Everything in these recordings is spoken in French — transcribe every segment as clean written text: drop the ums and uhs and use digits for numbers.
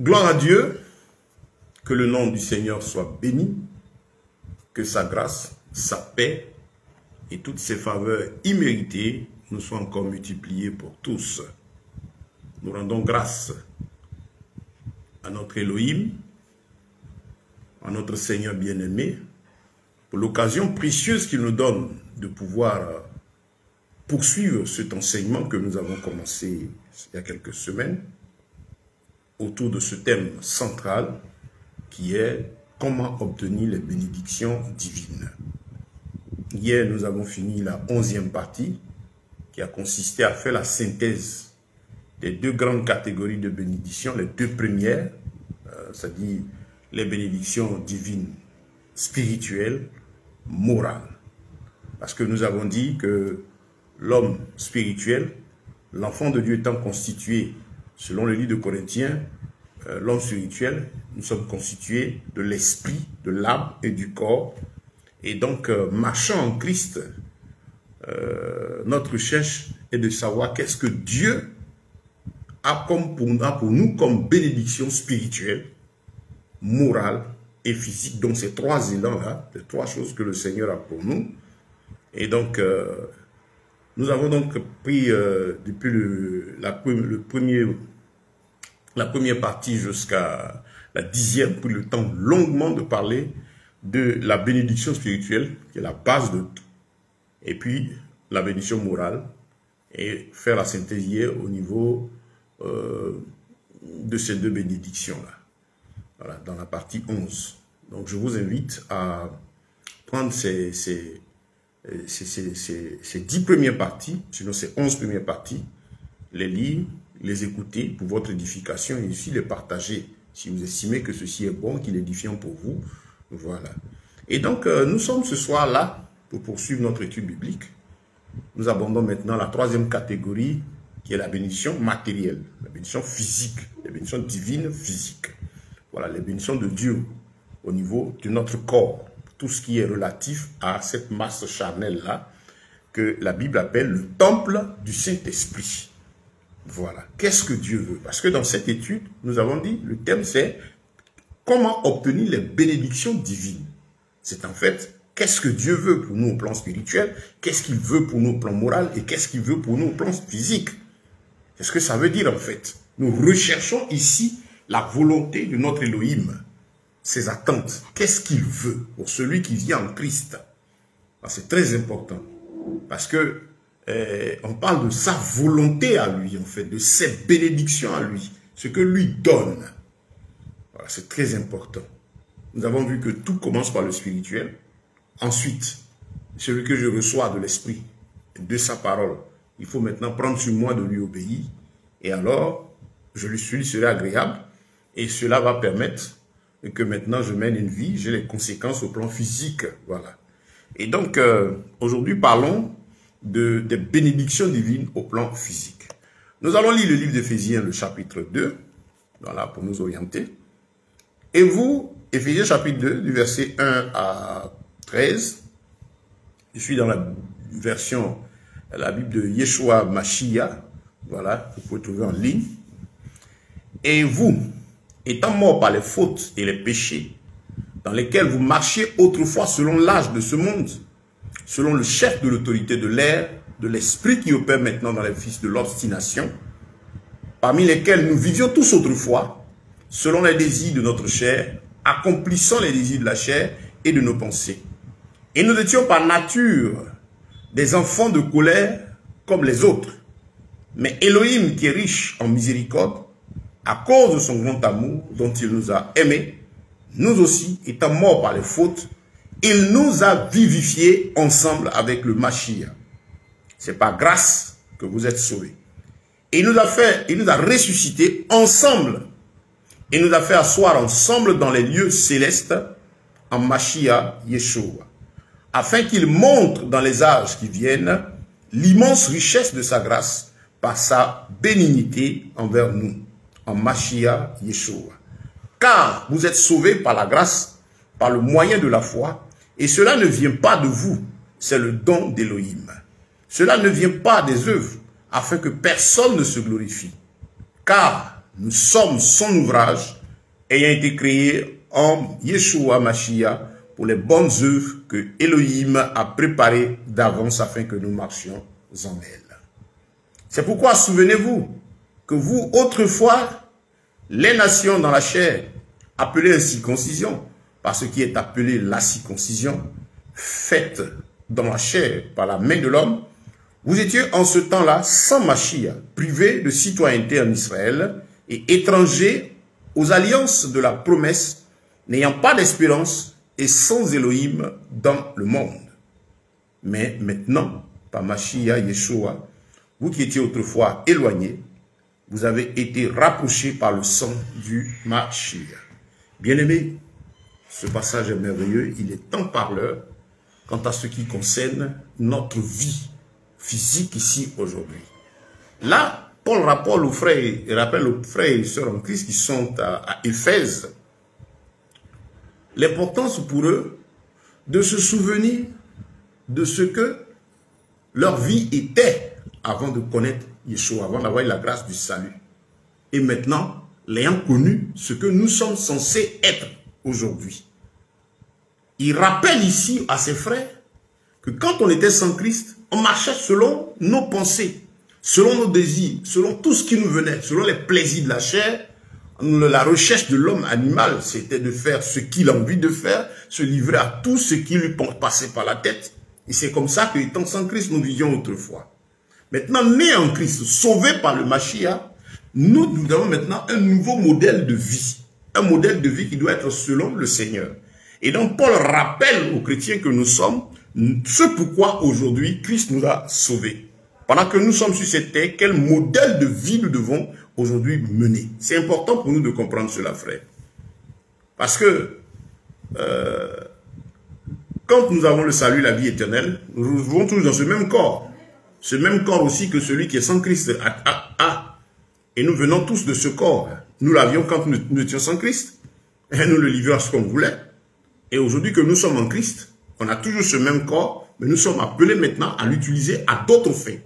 Gloire à Dieu, que le nom du Seigneur soit béni, que sa grâce, sa paix et toutes ses faveurs imméritées nous soient encore multipliées pour tous. Nous rendons grâce à notre Elohim, à notre Seigneur bien-aimé, pour l'occasion précieuse qu'il nous donne de pouvoir poursuivre cet enseignement que nous avons commencé il y a quelques semaines, autour de ce thème central qui est comment obtenir les bénédictions divines. Hier, nous avons fini la 11e partie qui a consisté à faire la synthèse des deux grandes catégories de bénédictions, les deux premières, c'est-à-dire les bénédictions divines spirituelles, morales. Parce que nous avons dit que l'homme spirituel, l'enfant de Dieu étant constitué, selon le livre de Corinthiens, l'homme spirituel, nous sommes constitués de l'esprit, de l'âme et du corps. Et donc, marchant en Christ, notre recherche est de savoir qu'est-ce que Dieu a pour nous comme bénédiction spirituelle, morale et physique. Donc, ces trois élans-là, les trois choses que le Seigneur a pour nous. Et donc, nous avons donc pris depuis la première partie jusqu'à la 10e, pris le temps longuement de parler de la bénédiction spirituelle, qui est la base de tout, et puis la bénédiction morale, et faire la synthèse hier au niveau de ces deux bénédictions-là, voilà, dans la partie 11. Donc je vous invite à prendre ces 10 premières parties, sinon ces 11 premières parties, les lire, les écouter pour votre édification et aussi les partager si vous estimez que ceci est bon, qu'il est édifiant pour vous. Voilà. Et donc, nous sommes ce soir là pour poursuivre notre étude biblique. Nous abordons maintenant la troisième catégorie qui est la bénédiction matérielle, la bénédiction physique, la bénédiction divine physique. Voilà, les bénédictions de Dieu au niveau de notre corps, tout ce qui est relatif à cette masse charnelle-là que la Bible appelle le temple du Saint-Esprit. Voilà. Qu'est-ce que Dieu veut? Parce que dans cette étude, nous avons dit, le thème c'est comment obtenir les bénédictions divines. C'est en fait, qu'est-ce que Dieu veut pour nous au plan spirituel, qu'est-ce qu'il veut pour nous au plan moral et qu'est-ce qu'il veut pour nous au plan physique. C'est ce que ça veut dire en fait. Nous recherchons ici la volonté de notre Elohim, ses attentes. Qu'est-ce qu'il veut pour celui qui vit en Christ? C'est très important parce que on parle de sa volonté à lui, en fait, de ses bénédictions à lui, ce que lui donne. Voilà, c'est très important. Nous avons vu que tout commence par le spirituel. Ensuite, celui que je reçois de l'esprit, de sa parole, il faut maintenant prendre sur moi de lui obéir. Et alors, je lui serai agréable. Et cela va permettre que maintenant je mène une vie, j'ai les conséquences au plan physique. Voilà. Et donc, aujourd'hui, parlons des bénédictions divines au plan physique. Nous allons lire le livre d'Éphésiens, le chapitre 2, voilà, pour nous orienter. Et vous, Éphésiens chapitre 2, du verset 1 à 13, je suis dans la version, la Bible de Yeshua Mashiach, voilà, vous pouvez trouver en ligne. Et vous, étant morts par les fautes et les péchés, dans lesquels vous marchiez autrefois selon l'âge de ce monde, selon le chef de l'autorité de l'air, de l'esprit qui opère maintenant dans les fils de l'obstination, parmi lesquels nous vivions tous autrefois, selon les désirs de notre chair, accomplissant les désirs de la chair et de nos pensées. Et nous étions par nature des enfants de colère comme les autres. Mais Elohim, qui est riche en miséricorde, à cause de son grand amour dont il nous a aimés, nous aussi, étant morts par les fautes, il nous a vivifiés ensemble avec le Mashiach. C'est par grâce que vous êtes sauvés. Et il nous a ressuscités ensemble. Il nous a fait asseoir ensemble dans les lieux célestes en Mashiach Yeshua, afin qu'il montre dans les âges qui viennent l'immense richesse de sa grâce par sa bénignité envers nous, en Mashiach Yeshua. Car vous êtes sauvés par la grâce, par le moyen de la foi, et cela ne vient pas de vous, c'est le don d'Elohim. Cela ne vient pas des œuvres, afin que personne ne se glorifie. Car Nous sommes son ouvrage, ayant été créé en Yeshua Mashiach pour les bonnes œuvres que Elohim a préparées d'avance afin que nous marchions en elles. C'est pourquoi, souvenez-vous que vous, autrefois, les nations dans la chair, appelées circoncision, par ce qui est appelé la circoncision, faite dans la chair par la main de l'homme, vous étiez en ce temps-là sans Mashiach, privés de citoyenneté en Israël et étrangers aux alliances de la promesse, n'ayant pas d'espérance et sans Elohim dans le monde. Mais maintenant, par Mashiach Yeshua, vous qui étiez autrefois éloignés, vous avez été rapprochés par le sang du Mashiach. Bien-aimés, ce passage est merveilleux, il est en parleur quant à ce qui concerne notre vie physique ici aujourd'hui. Là, Paul rappelle aux frères et sœurs en Christ qui sont à Éphèse l'importance pour eux de se souvenir de ce que leur vie était avant de connaître Yeshua, avant d'avoir la grâce du salut. Et maintenant, l'ayant connu, ce que nous sommes censés être aujourd'hui. Il rappelle ici à ses frères que quand on était sans Christ, on marchait selon nos pensées, selon nos désirs, selon tout ce qui nous venait, selon les plaisirs de la chair. La recherche de l'homme animal, c'était de faire ce qu'il a envie de faire, se livrer à tout ce qui lui passait par la tête. Et c'est comme ça que, étant sans Christ, nous vivions autrefois. Maintenant, nés en Christ, sauvés par le Mashiach, nous avons maintenant un nouveau modèle de vie. Un modèle de vie qui doit être selon le Seigneur. Et donc, Paul rappelle aux chrétiens que nous sommes ce pourquoi aujourd'hui Christ nous a sauvés. Pendant que nous sommes sur cette terre, quel modèle de vie nous devons aujourd'hui mener? C'est important pour nous de comprendre cela, frère. Parce que quand nous avons le salut, la vie éternelle, nous vivons tous dans ce même corps. Ce même corps aussi que celui qui est sans Christ a. Et nous venons tous de ce corps. Nous l'avions quand nous étions sans Christ. Et nous le livrions à ce qu'on voulait. Et aujourd'hui que nous sommes en Christ, on a toujours ce même corps, mais nous sommes appelés maintenant à l'utiliser à d'autres fins.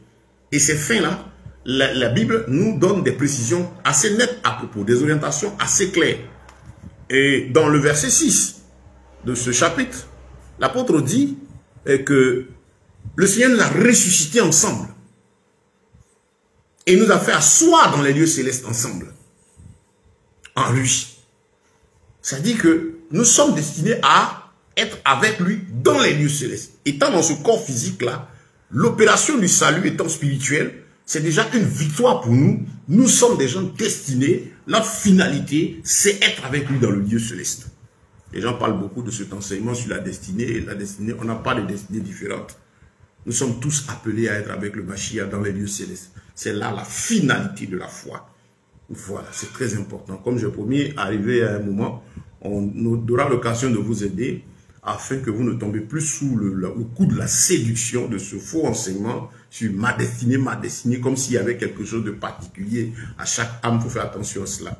Et ces fins-là, la Bible nous donne des précisions assez nettes à propos, des orientations assez claires. Et dans le verset 6 de ce chapitre, l'apôtre dit que le Seigneur nous a ressuscités ensemble. Et nous a fait asseoir dans les lieux célestes ensemble. En lui. Ça dit que nous sommes destinés à être avec lui dans les lieux célestes. Étant dans ce corps physique-là, l'opération du salut étant spirituelle, c'est déjà une victoire pour nous. Nous sommes des gens destinés. Notre finalité, c'est être avec lui dans le lieu céleste. Les gens parlent beaucoup de cet enseignement sur la destinée. La destinée, on n'a pas de destinées différentes. Nous sommes tous appelés à être avec le Mashiach dans les lieux célestes. C'est là la finalité de la foi. Voilà, c'est très important. Comme j'ai promis, arrivé à un moment, on aura l'occasion de vous aider afin que vous ne tombez plus sous le coup de la séduction de ce faux enseignement sur ma destinée, comme s'il y avait quelque chose de particulier à chaque âme. Il faut faire attention à cela.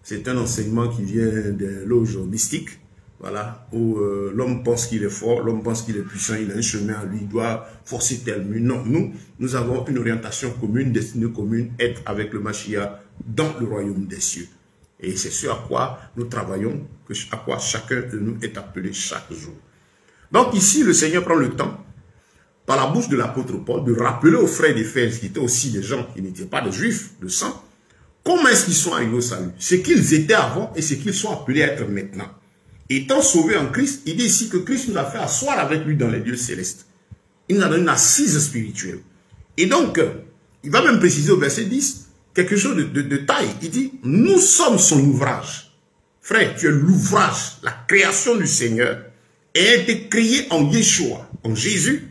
C'est un enseignement qui vient des loges mystiques, voilà, où l'homme pense qu'il est fort, l'homme pense qu'il est puissant, il a un chemin à lui, il doit forcer tel but. Non, nous avons une orientation commune, destinée commune, être avec le Mashiach dans le royaume des cieux. Et c'est ce à quoi nous travaillons, à quoi chacun de nous est appelé chaque jour. Donc ici, le Seigneur prend le temps, par la bouche de l'apôtre Paul, de rappeler aux frères d'Éphèse, qui étaient aussi des gens qui n'étaient pas des juifs de sang, comment est-ce qu'ils sont arrivés au salut? Ce qu'ils étaient avant et ce qu'ils sont appelés à être maintenant. Étant sauvés en Christ, il dit ici que Christ nous a fait asseoir avec lui dans les lieux célestes. Il nous a donné une assise spirituelle. Et donc, il va même préciser au verset 10, quelque chose de taille. Il dit, nous sommes son ouvrage. Frère, tu es l'ouvrage, la création du Seigneur, et a été créé en Yeshua, en Jésus,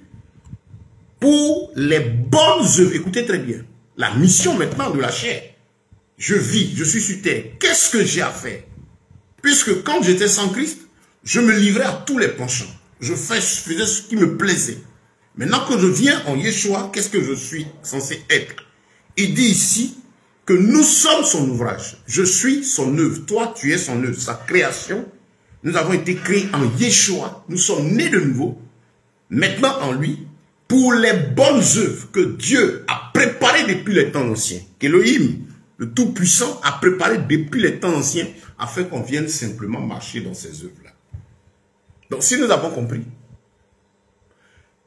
pour les bonnes œuvres. Écoutez très bien, la mission maintenant de la chair. Je vis, je suis sur terre. Qu'est-ce que j'ai à faire? Puisque quand j'étais sans Christ, je me livrais à tous les penchants. Je faisais ce qui me plaisait. Maintenant que je viens en Yeshua, qu'est-ce que je suis censé être? Il dit ici que nous sommes son ouvrage. Je suis son œuvre. Toi, tu es son œuvre, sa création. Nous avons été créés en Yeshua. Nous sommes nés de nouveau. Maintenant en lui, pour les bonnes œuvres que Dieu a préparées depuis les temps anciens. Qu'Elohim le Tout-Puissant a préparé depuis les temps anciens afin qu'on vienne simplement marcher dans ces œuvres-là. Donc si nous avons compris,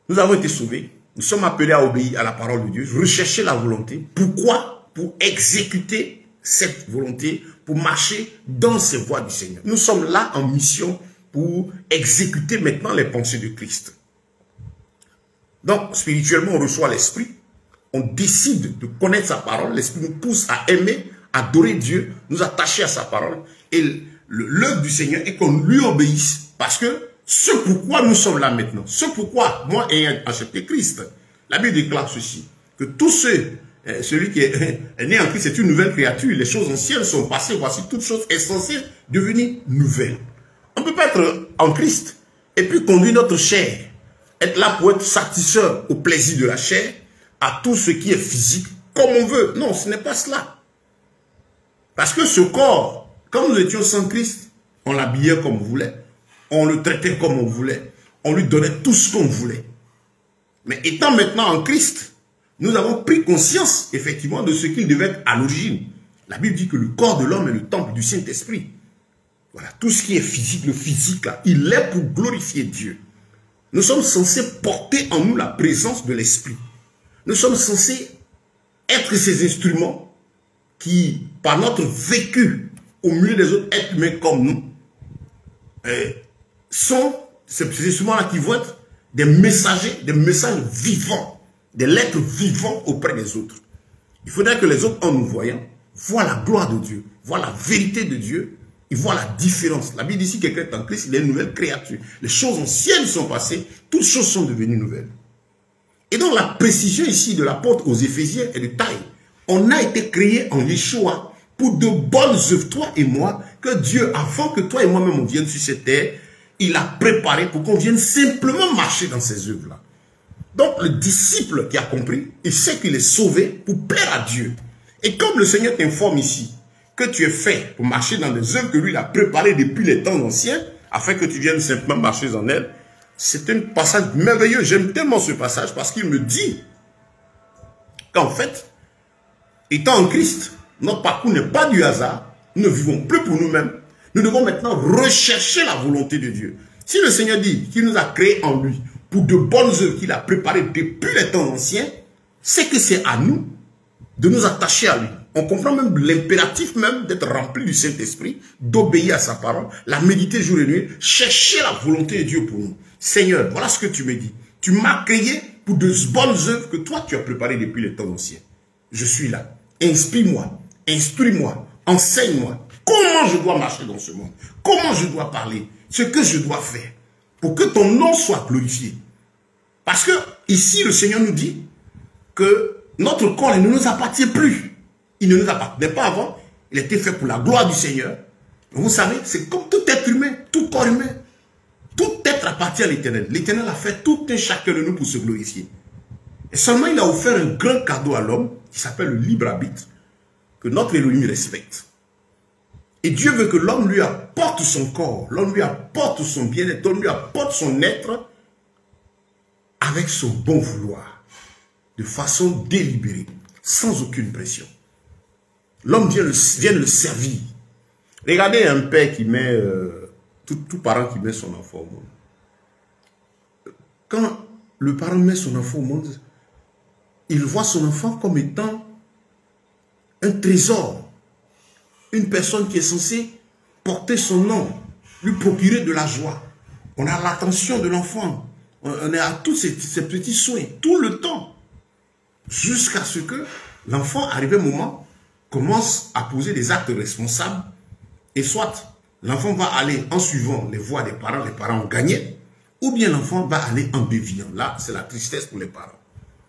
nous avons été sauvés, nous sommes appelés à obéir à la parole de Dieu, rechercher la volonté. Pourquoi? Pour exécuter cette volonté, pour marcher dans ces voies du Seigneur. Nous sommes là en mission pour exécuter maintenant les pensées de Christ. Donc, spirituellement, on reçoit l'Esprit, on décide de connaître sa parole, l'Esprit nous pousse à aimer, adorer Dieu, nous attacher à sa parole. Et l'œuvre du Seigneur est qu'on lui obéisse, parce que ce pourquoi nous sommes là maintenant, ce pourquoi moi ayant accepté Christ, la Bible déclare ceci, que tous ceux, celui qui est né en Christ est une nouvelle créature, les choses anciennes sont passées, voici toute chose est censée devenir nouvelle. On ne peut pas être en Christ et puis conduire notre chair, être là pour être satisfait au plaisir de la chair, à tout ce qui est physique, comme on veut. Non, ce n'est pas cela. Parce que ce corps, quand nous étions sans Christ, on l'habillait comme on voulait, on le traitait comme on voulait, on lui donnait tout ce qu'on voulait. Mais étant maintenant en Christ, nous avons pris conscience, effectivement, de ce qu'il devait être à l'origine. La Bible dit que le corps de l'homme est le temple du Saint-Esprit. Voilà, tout ce qui est physique, le physique, là, il est pour glorifier Dieu. Nous sommes censés porter en nous la présence de l'Esprit. Nous sommes censés être ces instruments qui, par notre vécu au milieu des autres êtres humains comme nous, sont ces instruments-là qui vont être des messagers, des messages vivants, des lettres vivantes auprès des autres. Il faudrait que les autres, en nous voyant, voient la gloire de Dieu, voient la vérité de Dieu, ils voient la différence. La Bible dit, si quelqu'un est en Christ, il est une nouvelle créature. Les choses anciennes sont passées, toutes choses sont devenues nouvelles. Et donc la précision ici de l'apôtre aux Éphésiens est de taille. On a été créé en Yeshua pour de bonnes œuvres, toi et moi, que Dieu, avant que toi et moi-même on vienne sur cette terre, il a préparé pour qu'on vienne simplement marcher dans ces œuvres-là. Donc le disciple qui a compris, il sait qu'il est sauvé pour plaire à Dieu. Et comme le Seigneur t'informe ici que tu es fait pour marcher dans des œuvres que lui a préparées depuis les temps anciens, afin que tu viennes simplement marcher dans elles, c'est un passage merveilleux. J'aime tellement ce passage parce qu'il me dit qu'en fait, étant en Christ, notre parcours n'est pas du hasard. Nous ne vivons plus pour nous-mêmes. Nous devons maintenant rechercher la volonté de Dieu. Si le Seigneur dit qu'il nous a créés en lui pour de bonnes œuvres qu'il a préparées depuis les temps anciens, c'est que c'est à nous de nous attacher à lui. On comprend même l'impératif même d'être rempli du Saint-Esprit, d'obéir à sa parole, la méditer jour et nuit, chercher la volonté de Dieu pour nous. Seigneur, voilà ce que tu me dis. Tu m'as créé pour de bonnes œuvres que toi tu as préparées depuis les temps anciens. Je suis là. Inspire-moi, instruis-moi, enseigne-moi. Comment je dois marcher dans ce monde? Comment je dois parler? Ce que je dois faire pour que ton nom soit glorifié. Parce que ici le Seigneur nous dit que notre corps ne nous appartient plus. Il ne nous appartenait pas avant. Il était fait pour la gloire du Seigneur. Vous savez, c'est comme tout être humain, tout corps humain. Tout être appartient à l'Éternel. L'Éternel a fait tout un chacun de nous pour se glorifier. Et seulement il a offert un grand cadeau à l'homme qui s'appelle le libre arbitre, que notre Elohim respecte. Et Dieu veut que l'homme lui apporte son corps, l'homme lui apporte son bien-être, l'homme lui apporte son être avec son bon vouloir, de façon délibérée, sans aucune pression. L'homme vient le servir. Regardez un père qui met, tout parent qui met son enfant au monde. Quand le parent met son enfant au monde, il voit son enfant comme étant un trésor. Une personne qui est censée porter son nom, lui procurer de la joie. On a l'attention de l'enfant. On est à tous ces petits soins, tout le temps. Jusqu'à ce que l'enfant, arrivé un moment, commence à poser des actes responsables. Et soit l'enfant va aller en suivant les voies des parents ont gagné, ou bien l'enfant va aller en déviant. Là, c'est la tristesse pour les parents.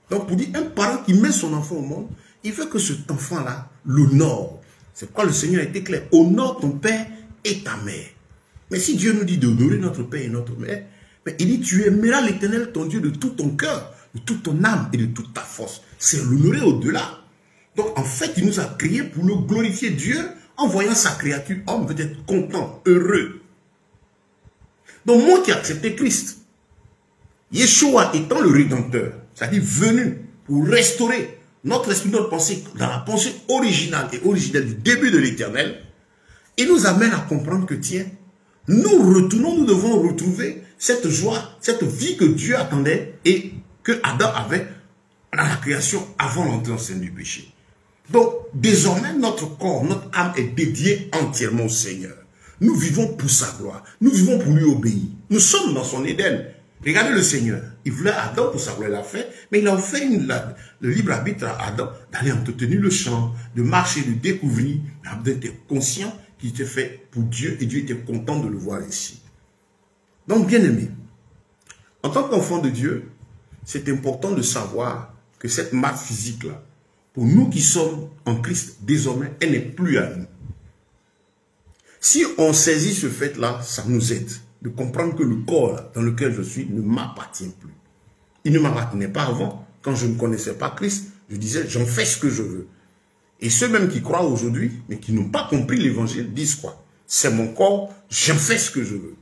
Donc, pour dire, un parent qui met son enfant au monde, il veut que cet enfant-là l'honore. C'est pourquoi le Seigneur a été clair. Honore ton père et ta mère. Mais si Dieu nous dit d'honorer notre père et notre mère, mais il dit, tu aimeras l'Éternel, ton Dieu, de tout ton cœur, de toute ton âme et de toute ta force. C'est l'honorer au-delà. Donc, en fait, il nous a créés pour le glorifier. Dieu, en voyant sa créature, homme veut être content, heureux. Donc, moi qui ai accepté Christ, Yeshua étant le Rédempteur, c'est-à-dire venu pour restaurer notre esprit, notre pensée, dans la pensée originale et originelle du début de l'Éternel, il nous amène à comprendre que, tiens, nous devons retrouver cette joie, cette vie que Dieu attendait et que Adam avait dans la création avant l'entrée en scène du péché. Donc, désormais, notre corps, notre âme est dédiée entièrement au Seigneur. Nous vivons pour sa gloire. Nous vivons pour lui obéir. Nous sommes dans son Éden. Regardez le Seigneur. Il voulait Adam pour sa gloire, il l'a fait, mais il a offert le libre arbitre à Adam d'aller entretenir le champ, de marcher, de découvrir. Mais Adam était conscient qu'il était fait pour Dieu et Dieu était content de le voir ici. Donc, bien aimé, en tant qu'enfant de Dieu, c'est important de savoir que cette marque physique-là, pour nous qui sommes en Christ, désormais, elle n'est plus à nous. Si on saisit ce fait-là, ça nous aide de comprendre que le corps dans lequel je suis ne m'appartient plus. Il ne m'appartenait pas avant. Quand je ne connaissais pas Christ, je disais, j'en fais ce que je veux. Et ceux même qui croient aujourd'hui, mais qui n'ont pas compris l'évangile, disent quoi? C'est mon corps, j'en fais ce que je veux.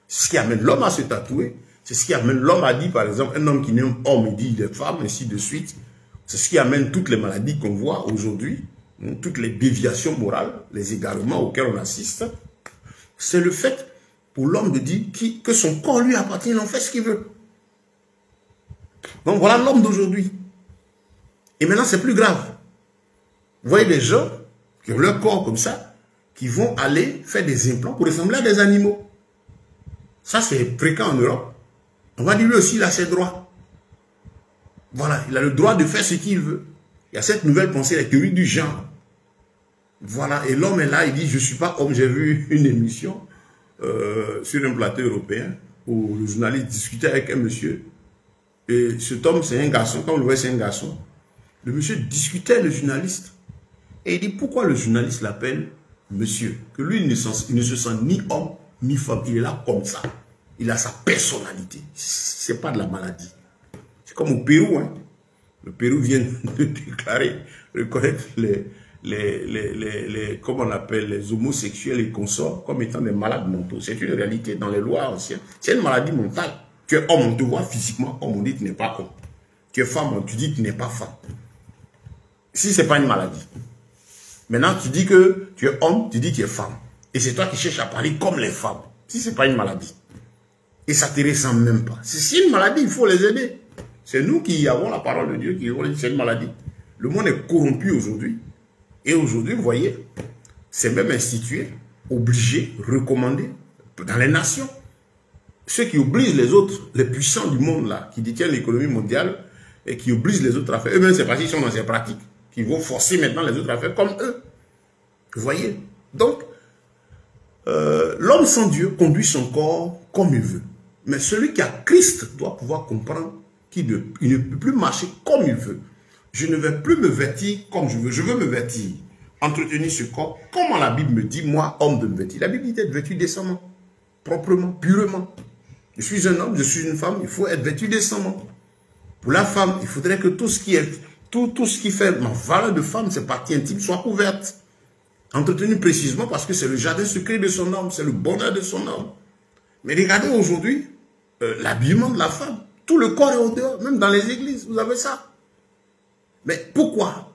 C'est ce qui amène l'homme à se tatouer. C'est ce qui amène l'homme à dire, par exemple, un homme qui n'est homme, il dit il est femme, ainsi de suite. C'est ce qui amène toutes les maladies qu'on voit aujourd'hui, toutes les déviations morales, les égarements auxquels on assiste. C'est le fait pour l'homme de dire que son corps lui appartient, il en fait ce qu'il veut. Donc voilà l'homme d'aujourd'hui. Et maintenant c'est plus grave. Vous voyez des gens qui ont leur corps comme ça, qui vont aller faire des implants pour ressembler à des animaux. Ça c'est fréquent en Europe. On va dire lui aussi il a ses droits. Voilà, il a le droit de faire ce qu'il veut. Il y a cette nouvelle pensée, la théorie du genre. Voilà, et l'homme est là, il dit, je ne suis pas homme. J'ai vu une émission sur un plateau européen où le journaliste discutait avec un monsieur. Et cet homme, c'est un garçon. Quand on le voit, c'est un garçon. Le monsieur discutait avec le journaliste. Et il dit, pourquoi le journaliste l'appelle monsieur? Que lui, il ne se sent ni homme, ni femme. Il est là comme ça. Il a sa personnalité. Ce n'est pas de la maladie. C'est comme au Pérou. Hein. Le Pérou vient de déclarer, reconnaître comment on appelle, les homosexuels et consorts comme étant des malades mentaux. C'est une réalité dans les lois anciennes. C'est une maladie mentale. Tu es homme, on te voit physiquement homme, on dit que tu n'es pas homme. Tu es femme, tu dis que tu n'es pas femme. Si ce n'est pas une maladie. Maintenant, tu dis que tu es homme, tu dis que tu es femme. Et c'est toi qui cherches à parler comme les femmes. Si ce n'est pas une maladie. Et ça ne te ressemble même pas. Si c'est une maladie, il faut les aider. C'est nous qui avons la parole de Dieu qui dit c'est une maladie. Le monde est corrompu aujourd'hui. Et aujourd'hui, vous voyez, c'est même institué, obligé, recommandé dans les nations. Ceux qui obligent les autres, les puissants du monde là, qui détiennent l'économie mondiale et qui obligent les autres à faire. Eux-mêmes, c'est parce qu'ils sont dans ces pratiques, qui vont forcer maintenant les autres à faire comme eux. Vous voyez? Donc, l'homme sans Dieu conduit son corps comme il veut. Mais celui qui a Christ doit pouvoir comprendre qu'il ne peut plus marcher comme il veut. Je ne vais plus me vêtir comme je veux. Je veux me vêtir, entretenir ce corps. Comment la Bible me dit, moi, homme, de me vêtir? La Bible dit d'être vêtu décemment, proprement, purement. Je suis un homme, je suis une femme, il faut être vêtu décemment. Pour la femme, il faudrait que tout ce qui fait ma valeur de femme, ses parties intimes, soient couvertes. Entretenues précisément parce que c'est le jardin secret de son homme, c'est le bonheur de son homme. Mais regardez aujourd'hui, l'habillement de la femme. Tout le corps est au dehors, même dans les églises, vous avez ça. Mais pourquoi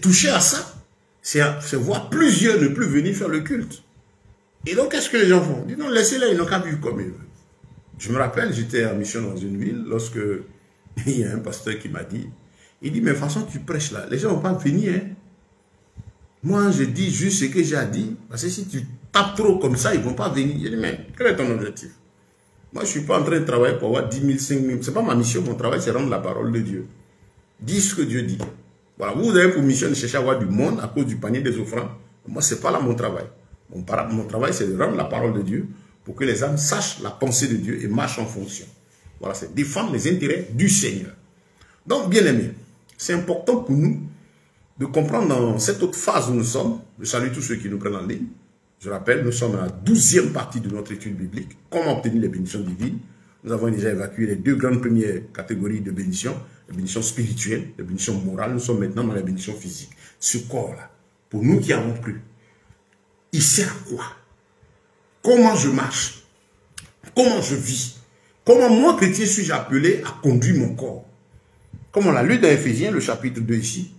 toucher à ça? C'est voir plusieurs ne plus venir faire le culte. Et donc, qu'est-ce que les gens font? Ils disent non, laissez-les, ils n'ont qu'à vivre comme ils veulent. Je me rappelle, j'étais en mission dans une ville, lorsque il y a un pasteur qui m'a dit, il dit, mais de toute façon, tu prêches là, les gens ne vont pas venir. Hein. Moi, je dis juste ce que j'ai à dire, parce que si tu tapes trop comme ça, ils ne vont pas venir. Je dis, mais quel est ton objectif? Moi, je ne suis pas en train de travailler pour avoir 10 000, 5 000. Ce n'est pas ma mission, mon travail, c'est rendre la parole de Dieu. Dis ce que Dieu dit. Voilà, vous avez pour mission de chercher à avoir du monde à cause du panier des offrandes. Moi, ce n'est pas là mon travail. Mon travail, c'est de rendre la parole de Dieu pour que les âmes sachent la pensée de Dieu et marchent en fonction. Voilà, c'est défendre les intérêts du Seigneur. Donc, bien aimés, c'est important pour nous de comprendre dans cette autre phase où nous sommes. Je salue tous ceux qui nous prennent en ligne. Je rappelle, nous sommes à la 12e partie de notre étude biblique. Comment obtenir les bénédictions divines? Nous avons déjà évacué les deux grandes premières catégories de bénédictions. Les bénédictions spirituelles, les bénédictions morales. Nous sommes maintenant dans les bénédictions physiques. Ce corps-là, pour nous qui avons cru, il sert à quoi? Comment je marche? Comment je vis? Comment moi, chrétien, suis-je appelé à conduire mon corps? Comme on l'a lu dans Éphésiens, le chapitre 2 ici,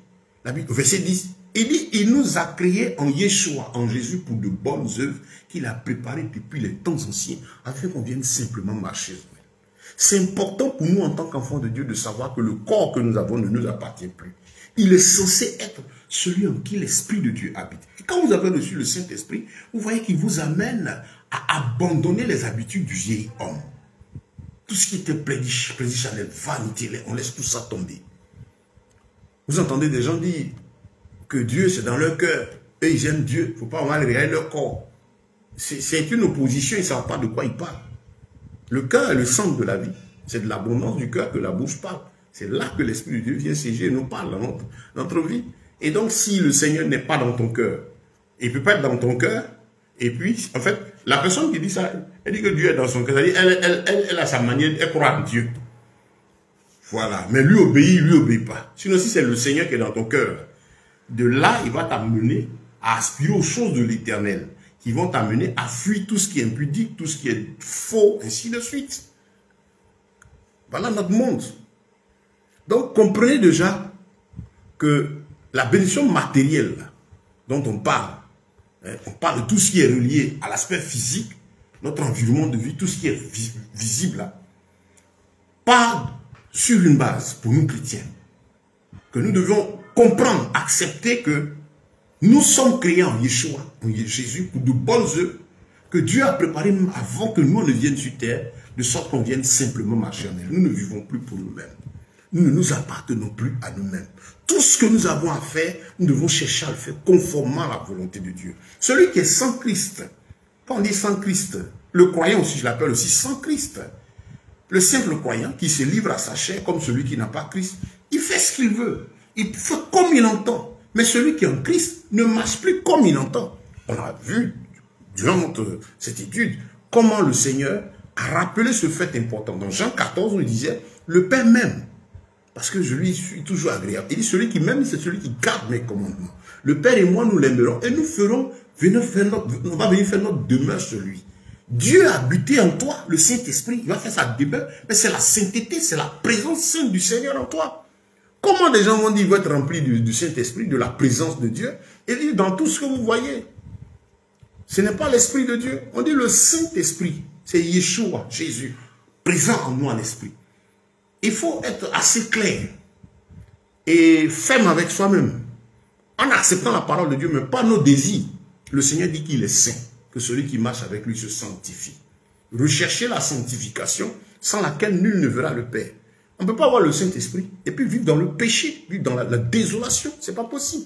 La Bible, verset 10, il dit, il nous a créés en Yeshua, en Jésus, pour de bonnes œuvres qu'il a préparées depuis les temps anciens, afin qu'on vienne simplement marcher. C'est important pour nous en tant qu'enfants de Dieu de savoir que le corps que nous avons ne nous appartient plus. Il est censé être celui en qui l'Esprit de Dieu habite. Et quand vous avez reçu le Saint-Esprit, vous voyez qu'il vous amène à abandonner les habitudes du vieil homme. Tout ce qui était prédictionnel, vanité, on laisse tout ça tomber. Vous entendez des gens dire que Dieu c'est dans leur cœur. Eux ils aiment Dieu, il ne faut pas mal regarder leur corps. C'est une opposition, ils ne savent pas de quoi ils parlent. Le cœur est le centre de la vie. C'est de l'abondance du cœur que la bouche parle. C'est là que l'Esprit de Dieu vient siéger et nous parle dans notre vie. Et donc, si le Seigneur n'est pas dans ton cœur, il ne peut pas être dans ton cœur, et puis, en fait, la personne qui dit ça, elle dit que Dieu est dans son cœur. Elle a sa manière, elle croit en Dieu. Voilà. Mais lui obéit pas. Sinon, si c'est le Seigneur qui est dans ton cœur, de là, il va t'amener à aspirer aux choses de l'éternel, qui vont t'amener à fuir tout ce qui est impudique, tout ce qui est faux, ainsi de suite. Voilà notre monde. Donc, comprenez déjà que la bénédiction matérielle dont on parle de tout ce qui est relié à l'aspect physique, notre environnement de vie, tout ce qui est visible là, part sur une base pour nous chrétiens, que nous devons comprendre, accepter que nous sommes créés en Yeshua, en Jésus, pour de bonnes œuvres que Dieu a préparées avant que nous ne viennent sur terre, de sorte qu'on vienne simplement marcher en elle. Nous ne vivons plus pour nous-mêmes. Nous ne nous appartenons plus à nous-mêmes. Tout ce que nous avons à faire, nous devons chercher à le faire conformément à la volonté de Dieu. Celui qui est sans Christ, quand on dit sans Christ, le croyant aussi, je l'appelle aussi sans Christ. Le simple croyant qui se livre à sa chair comme celui qui n'a pas Christ, il fait ce qu'il veut. Il fait comme il entend. Mais celui qui est en Christ ne marche plus comme il entend. On a vu, durant cette étude, comment le Seigneur a rappelé ce fait important. Dans Jean 14, on disait, le Père m'aime, parce que je lui suis toujours agréable. Il dit, celui qui m'aime, c'est celui qui garde mes commandements. Le Père et moi, nous l'aimerons. Et nous ferons, on va venir faire notre demeure sur lui. Dieu a habité en toi, le Saint-Esprit. Il va faire sa demeure. Mais c'est la sainteté, c'est la présence sainte du Seigneur en toi. Comment des gens vont dire, ils vont être remplis du Saint-Esprit, de la présence de Dieu? Et dit, dans tout ce que vous voyez, ce n'est pas l'Esprit de Dieu. On dit le Saint-Esprit. C'est Yeshua, Jésus, présent en nous en esprit. Il faut être assez clair et ferme avec soi-même, en acceptant la parole de Dieu, mais pas nos désirs. Le Seigneur dit qu'il est saint, que celui qui marche avec lui se sanctifie. Recherchez la sanctification, sans laquelle nul ne verra le Père. On ne peut pas avoir le Saint-Esprit et puis vivre dans le péché, vivre dans la désolation. Ce n'est pas possible.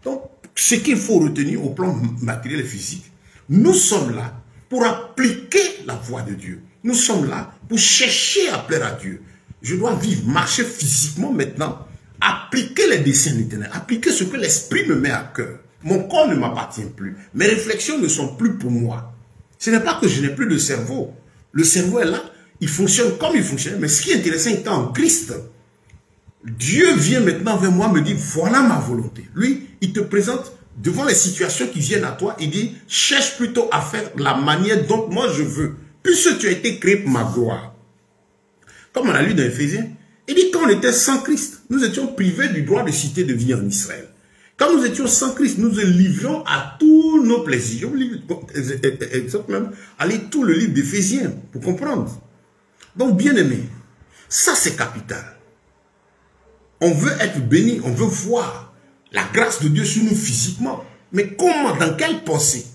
Donc, ce qu'il faut retenir au plan matériel et physique, nous sommes là pour appliquer la voie de Dieu. Nous sommes là pour chercher à plaire à Dieu. Je dois vivre, marcher physiquement maintenant, appliquer les desseins de l'Éternel, appliquer ce que l'Esprit me met à cœur. Mon corps ne m'appartient plus. Mes réflexions ne sont plus pour moi. Ce n'est pas que je n'ai plus de cerveau. Le cerveau est là, il fonctionne comme il fonctionne. Mais ce qui est intéressant, étant en Christ, Dieu vient maintenant vers moi, me dit, voilà ma volonté. Lui, il te présente devant les situations qui viennent à toi, il dit, cherche plutôt à faire la manière dont moi je veux, puisque tu as été créé pour ma gloire. Comme on a lu dans Éphésiens, il dit, quand on était sans Christ, nous étions privés du droit de cité de vie en Israël. Quand nous étions sans Christ, nous nous livrions à tous nos plaisirs. Exemple même, allez tout le livre d'Éphésiens pour comprendre. Donc, bien aimé, ça c'est capital. On veut être béni, on veut voir la grâce de Dieu sur nous physiquement. Mais comment, dans quelle pensée?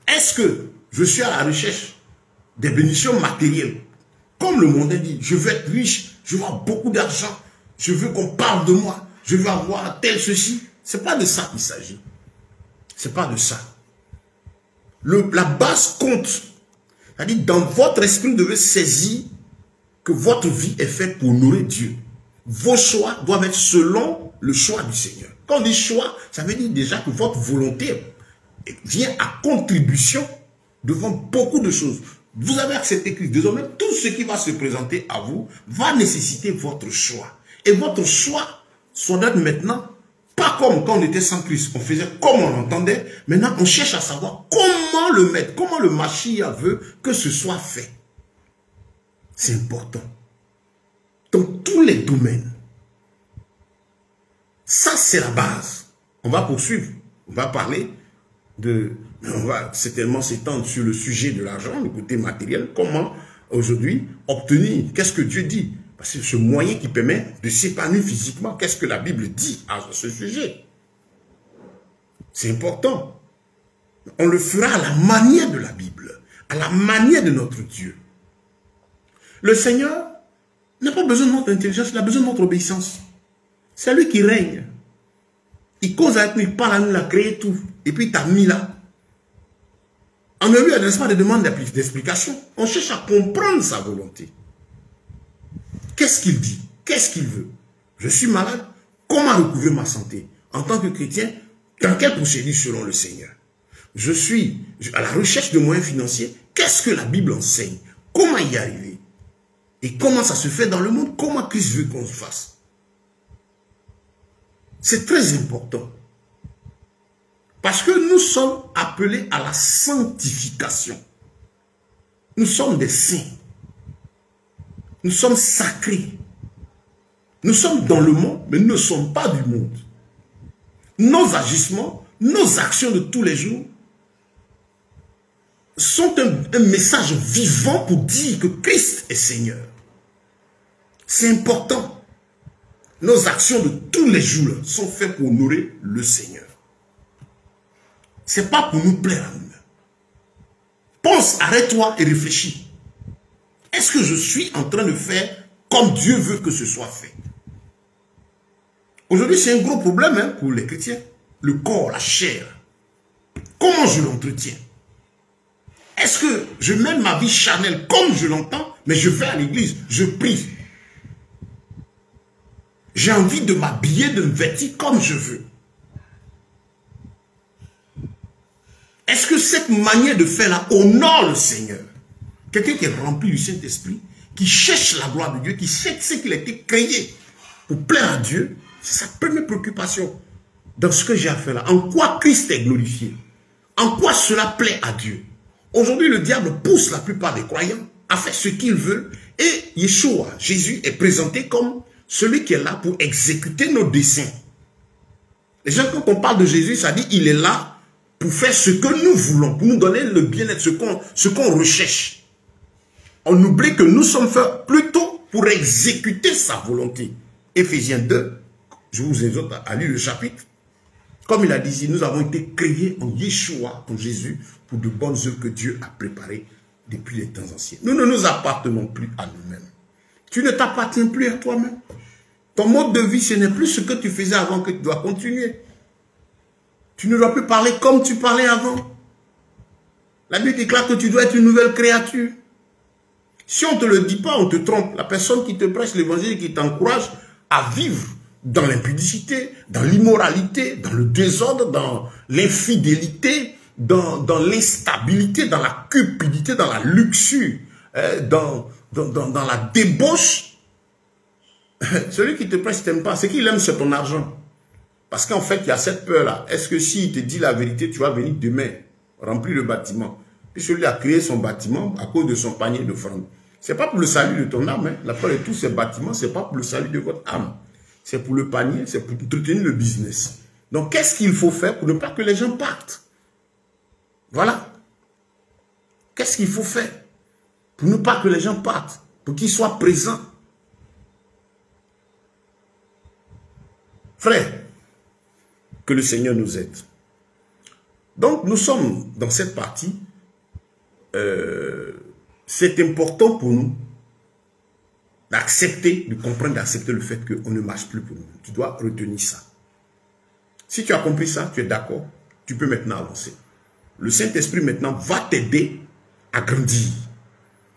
Est-ce que je suis à la recherche des bénédictions matérielles? Comme le monde dit, je veux être riche, je veux avoir beaucoup d'argent, je veux qu'on parle de moi, je veux avoir tel ceci. Ce n'est pas de ça qu'il s'agit. Ce n'est pas de ça. La base compte. C'est-à-dire, dans votre esprit, vous devez saisir que votre vie est faite pour honorer Dieu. Vos choix doivent être selon le choix du Seigneur. Quand on dit choix, ça veut dire déjà que votre volonté vient à contribution devant beaucoup de choses. Vous avez accepté Christ. Désormais, tout ce qui va se présenter à vous va nécessiter votre choix. Et votre choix soit d'être maintenant, pas comme quand on était sans Christ, on faisait comme on entendait. Maintenant, on cherche à savoir comment le mettre, comment le Mashiach veut que ce soit fait. C'est important. Dans tous les domaines. Ça, c'est la base. On va poursuivre. On va parler de... On va certainement s'étendre sur le sujet de l'argent, le côté matériel. Comment, aujourd'hui, obtenir? Qu'est-ce que Dieu dit? Parce que ce moyen qui permet de s'épanouir physiquement. Qu'est-ce que la Bible dit à ce sujet? C'est important. On le fera à la manière de la Bible, à la manière de notre Dieu. Le Seigneur n'a pas besoin de notre intelligence, il a besoin de notre obéissance. C'est lui qui règne. Il cause avec nous, il parle à nous, il a créé tout. Et puis il t'a mis là. On ne lui adresse pas de demandes d'explication. On cherche à comprendre sa volonté. Qu'est-ce qu'il dit? Qu'est-ce qu'il veut? Je suis malade. Comment recouvrir ma santé? En tant que chrétien, dans quelle procédure selon le Seigneur? Je suis à la recherche de moyens financiers. Qu'est-ce que la Bible enseigne? Comment y arriver? Et comment ça se fait dans le monde? Comment Christ veut qu'on se fasse? C'est très important. Parce que nous sommes appelés à la sanctification. Nous sommes des saints. Nous sommes sacrés. Nous sommes dans le monde, mais nous ne sommes pas du monde. Nos agissements, nos actions de tous les jours sont un message vivant pour dire que Christ est Seigneur. C'est important. Nos actions de tous les jours sont faites pour honorer le Seigneur. Ce n'est pas pour nous plaire à nous-mêmes. Pense, arrête-toi et réfléchis. Est-ce que je suis en train de faire comme Dieu veut que ce soit fait? Aujourd'hui, c'est un gros problème pour les chrétiens. Le corps, la chair. Comment je l'entretiens? Est-ce que je mène ma vie charnelle comme je l'entends, mais je vais à l'église, je prie. J'ai envie de m'habiller, de me vêtir comme je veux. Est-ce que cette manière de faire-là honore le Seigneur? Quelqu'un qui est rempli du Saint-Esprit, qui cherche la gloire de Dieu, qui sait qu'il a été créé pour plaire à Dieu, c'est sa première préoccupation dans ce que j'ai à faire là. En quoi Christ est glorifié? En quoi cela plaît à Dieu? Aujourd'hui, le diable pousse la plupart des croyants à faire ce qu'ils veulent et Yeshua, Jésus, est présenté comme celui qui est là pour exécuter nos desseins. Les gens, quand on parle de Jésus, ça dit il est là pour faire ce que nous voulons, pour nous donner le bien-être, ce qu'on recherche. On oublie que nous sommes faits plutôt pour exécuter sa volonté. Éphésiens 2, je vous exhorte à lire le chapitre. Comme il a dit ici, nous avons été créés en Yeshua, en Jésus, pour de bonnes œuvres que Dieu a préparées depuis les temps anciens. Nous ne nous appartenons plus à nous-mêmes. Tu ne t'appartiens plus à toi-même. Ton mode de vie, ce n'est plus ce que tu faisais avant que tu dois continuer. Tu ne dois plus parler comme tu parlais avant. La Bible déclare que tu dois être une nouvelle créature. Si on ne te le dit pas, on te trompe. La personne qui te prêche l'évangile, qui t'encourage à vivre dans l'impudicité, dans l'immoralité, dans le désordre, dans l'infidélité, dans l'instabilité, dans la cupidité, dans la luxure, dans la débauche. Celui qui te prêche, t'aime pas. Ce qu'il aime, c'est ton argent. Parce qu'en fait, il y a cette peur-là. Est-ce que s'il te dit la vérité, tu vas venir demain remplir le bâtiment? Puis celui a créé son bâtiment à cause de son panier d'offrande. Ce n'est pas pour le salut de ton âme. La plupart de tous ces bâtiments, ce n'est pas pour le salut de votre âme. C'est pour le panier, c'est pour entretenir le business. Donc, qu'est-ce qu'il faut faire pour ne pas que les gens partent? Voilà. Qu'est-ce qu'il faut faire pour ne pas que les gens partent? Pour qu'ils soient présents? Frère, que le Seigneur nous aide. Donc, nous sommes dans cette partie. C'est important pour nous d'accepter, de comprendre, d'accepter le fait qu'on ne marche plus pour nous. Tu dois retenir ça. Si tu as compris ça, tu es d'accord, tu peux maintenant avancer. Le Saint-Esprit maintenant va t'aider à grandir.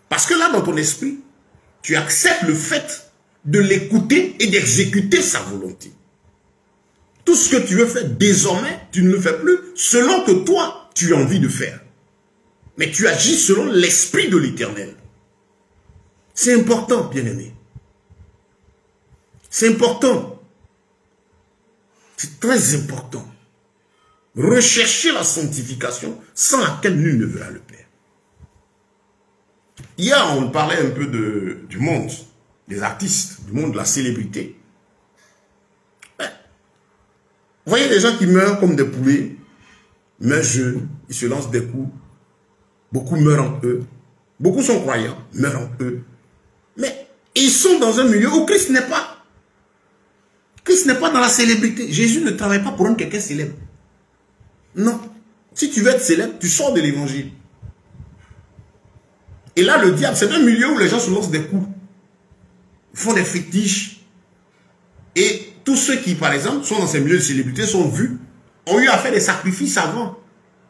Parce que là, dans ton esprit, tu acceptes le fait de l'écouter et d'exécuter sa volonté. Tout ce que tu veux faire désormais, tu ne le fais plus selon que toi, tu as envie de faire. Mais tu agis selon l'esprit de l'Éternel. C'est important, bien-aimé. C'est important. C'est très important. Rechercher la sanctification sans laquelle nul ne verra le Père. Hier, on parlait un peu du monde, des artistes, du monde de la célébrité. Vous voyez les gens qui meurent comme des poulets, meurent jeunes, ils se lancent des coups. Beaucoup meurent en eux. Beaucoup sont croyants, meurent en eux. Mais ils sont dans un milieu où Christ n'est pas. Christ n'est pas dans la célébrité. Jésus ne travaille pas pour rendre quelqu'un célèbre. Non. Si tu veux être célèbre, tu sors de l'évangile. Et là, le diable, c'est un milieu où les gens se lancent des coups. Ils font des fétiches. Et tous ceux qui, par exemple, sont dans ces milieux de célébrité, sont vus, ont eu à faire des sacrifices avant,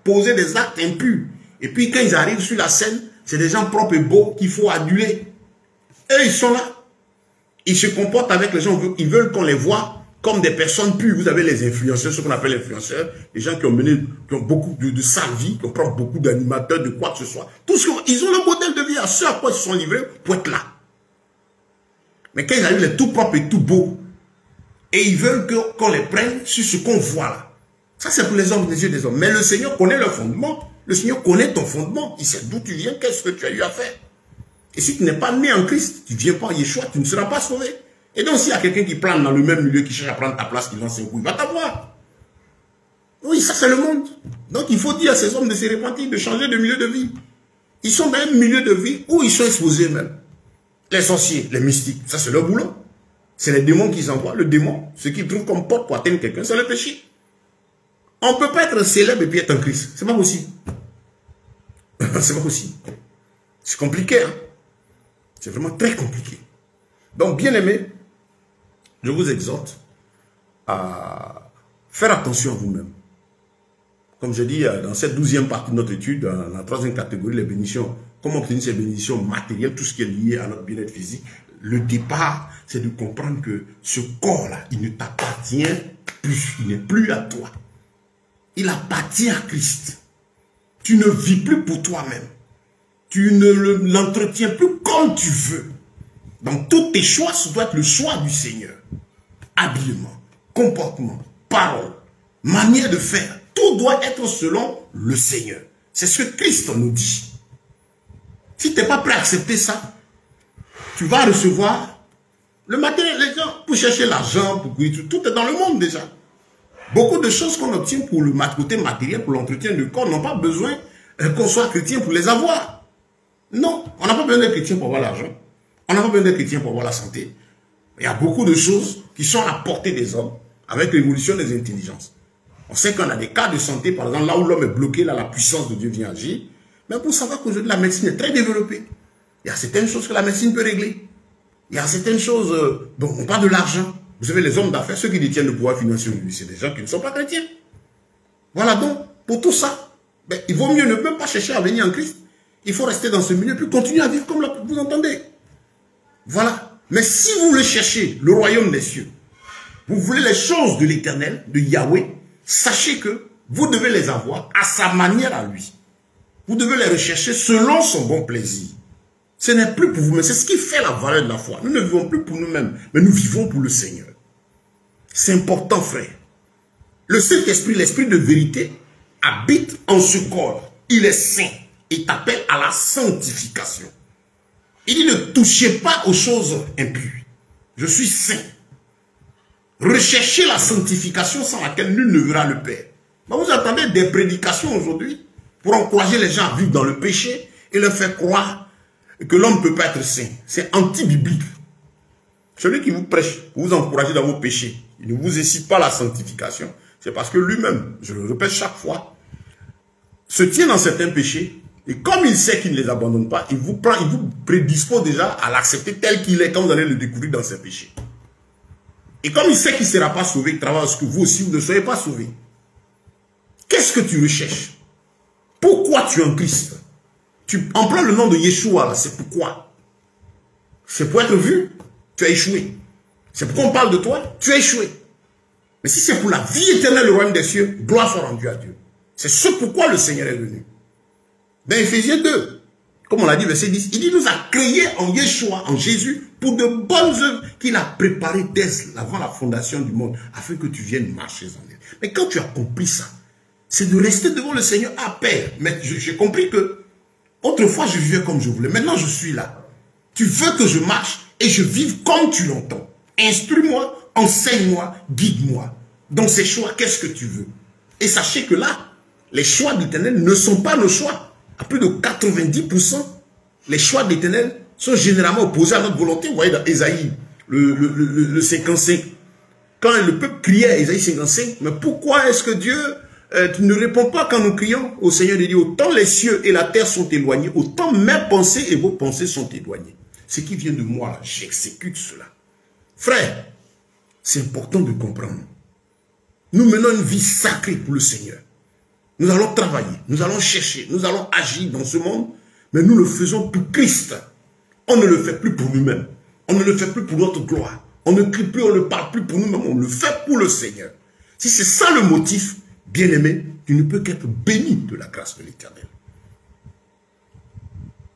poser des actes impurs. Et puis quand ils arrivent sur la scène, c'est des gens propres et beaux qu'il faut aduler. Eux, ils sont là. Ils se comportent avec les gens, ils veulent qu'on les voit comme des personnes pures. Vous avez les influenceurs, ce qu'on appelle influenceurs, les gens qui ont mené, qui ont beaucoup de sale vie, qui ont pris beaucoup d'animateurs, de quoi que ce soit. Tout ce ils ont le modèle de vie à ce à quoi ils se sont livrés pour être là. Mais quand ils arrivent, les tout propres et tout beaux, et ils veulent qu'on les prenne sur ce qu'on voit là. Ça, c'est pour les hommes, les yeux des hommes. Mais le Seigneur connaît leur fondement. Le Seigneur connaît ton fondement. Il sait d'où tu viens, qu'est-ce que tu as eu à faire. Et si tu n'es pas né en Christ, tu ne viens pas en Yeshua, tu ne seras pas sauvé. Et donc, s'il y a quelqu'un qui plane dans le même milieu, qui cherche à prendre ta place, qui lance un coup, il va t'avoir. Oui, ça, c'est le monde. Donc, il faut dire à ces hommes de se repentir, de changer de milieu de vie. Ils sont dans un milieu de vie où ils sont exposés même. Les sorciers, les mystiques, ça, c'est leur boulot. C'est les démons qu'ils envoient. Le démon, ce qu'ils trouvent comme porte pour atteindre quelqu'un, c'est le péché. On ne peut pas être célèbre et puis être un Christ. C'est pas possible. C'est pas possible. C'est compliqué, hein. C'est vraiment très compliqué. Donc, bien aimé, je vous exhorte à faire attention à vous-même. Comme je dis, dans cette 12e partie de notre étude, dans la 3e catégorie, les bénédictions, comment obtenir ces bénédictions matérielles, tout ce qui est lié à notre bien-être physique. Le départ, c'est de comprendre que ce corps-là, il ne t'appartient plus. Il n'est plus à toi. Il appartient à Christ. Tu ne vis plus pour toi-même. Tu ne l'entretiens plus comme tu veux. Donc, tous tes choix, ce doit être le choix du Seigneur. Habillement, comportement, parole, manière de faire. Tout doit être selon le Seigneur. C'est ce que Christ nous dit. Si tu n'es pas prêt à accepter ça, tu vas recevoir le matériel. Les gens, pour chercher l'argent, tout est dans le monde déjà. Beaucoup de choses qu'on obtient pour le côté matériel, pour l'entretien du corps, n'ont pas besoin qu'on soit chrétien pour les avoir. Non, on n'a pas besoin d'être chrétien pour avoir l'argent. On n'a pas besoin d'être chrétien pour avoir la santé. Il y a beaucoup de choses qui sont à la portée des hommes avec l'évolution des intelligences. On sait qu'on a des cas de santé, par exemple, là où l'homme est bloqué, là la puissance de Dieu vient agir. Mais pour savoir qu'aujourd'hui la médecine est très développée, il y a certaines choses que la médecine peut régler. Il y a certaines choses, bon, on parle de l'argent. Vous savez, les hommes d'affaires, ceux qui détiennent le pouvoir financier aujourd'hui, c'est des gens qui ne sont pas chrétiens. Voilà donc, pour tout ça, ben, il vaut mieux ne même pas chercher à venir en Christ. Il faut rester dans ce milieu, puis continuer à vivre comme vous entendez. Voilà. Mais si vous voulez chercher le royaume des cieux, vous voulez les choses de l'Éternel, de Yahweh, sachez que vous devez les avoir à sa manière à lui. Vous devez les rechercher selon son bon plaisir. Ce n'est plus pour vous-même, c'est ce qui fait la valeur de la foi. Nous ne vivons plus pour nous-mêmes, mais nous vivons pour le Seigneur. C'est important, frère. Le Saint-Esprit, l'Esprit de vérité, habite en ce corps. Il est saint. Il t'appelle à la sanctification. Il dit ne touchez pas aux choses impures. Je suis saint. Recherchez la sanctification sans laquelle nul ne verra le Père. Mais vous entendez des prédications aujourd'hui pour encourager les gens à vivre dans le péché et leur faire croire que l'homme ne peut pas être saint. C'est anti-biblique. Celui qui vous prêche pour vous encourager dans vos péchés, il ne vous incite pas à la sanctification. C'est parce que lui-même, je le répète chaque fois, se tient dans certains péchés. Et comme il sait qu'il ne les abandonne pas, il vous prédispose déjà à l'accepter tel qu'il est quand vous allez le découvrir dans ses péchés. Et comme il sait qu'il ne sera pas sauvé, il travaille à ce que vous aussi, vous ne soyez pas sauvés. Qu'est-ce que tu recherches? Pourquoi tu es en Christ? Tu emploies le nom de Yeshua, c'est pourquoi? C'est pour être vu, tu as échoué. C'est pourquoi on parle de toi, tu as échoué. Mais si c'est pour la vie éternelle, le royaume des cieux, gloire soit rendue à Dieu. C'est ce pourquoi le Seigneur est venu. Dans Éphésiens 2, comme on l'a dit, verset 10, il dit, nous a créés en Yeshua, en Jésus, pour de bonnes œuvres qu'il a préparées dès avant la fondation du monde, afin que tu viennes marcher en elle. Mais quand tu as compris ça, c'est de rester devant le Seigneur à paix. Mais j'ai compris que, autrefois je vivais comme je voulais, maintenant je suis là. Tu veux que je marche et je vive comme tu l'entends. Instruis-moi, enseigne-moi, guide-moi. Dans ces choix, qu'est-ce que tu veux? Et sachez que là, les choix de l'Éternel ne sont pas nos choix. À plus de 90%, les choix de l'Éternel sont généralement opposés à notre volonté. Vous voyez dans Ésaïe, le 55. Quand le peuple criait à Ésaïe 55, mais pourquoi est-ce que Dieu ne répond pas quand nous crions au Seigneur de Dieu? Autant les cieux et la terre sont éloignés, autant mes pensées et vos pensées sont éloignées. Ce qui vient de moi, j'exécute cela. Frère, c'est important de comprendre. Nous menons une vie sacrée pour le Seigneur. Nous allons travailler, nous allons chercher, nous allons agir dans ce monde, mais nous le faisons pour Christ. On ne le fait plus pour nous-mêmes. On ne le fait plus pour notre gloire. On ne crie plus, on ne parle plus pour nous-mêmes, on le fait pour le Seigneur. Si c'est ça le motif, bien-aimé, tu ne peux qu'être béni de la grâce de l'Éternel.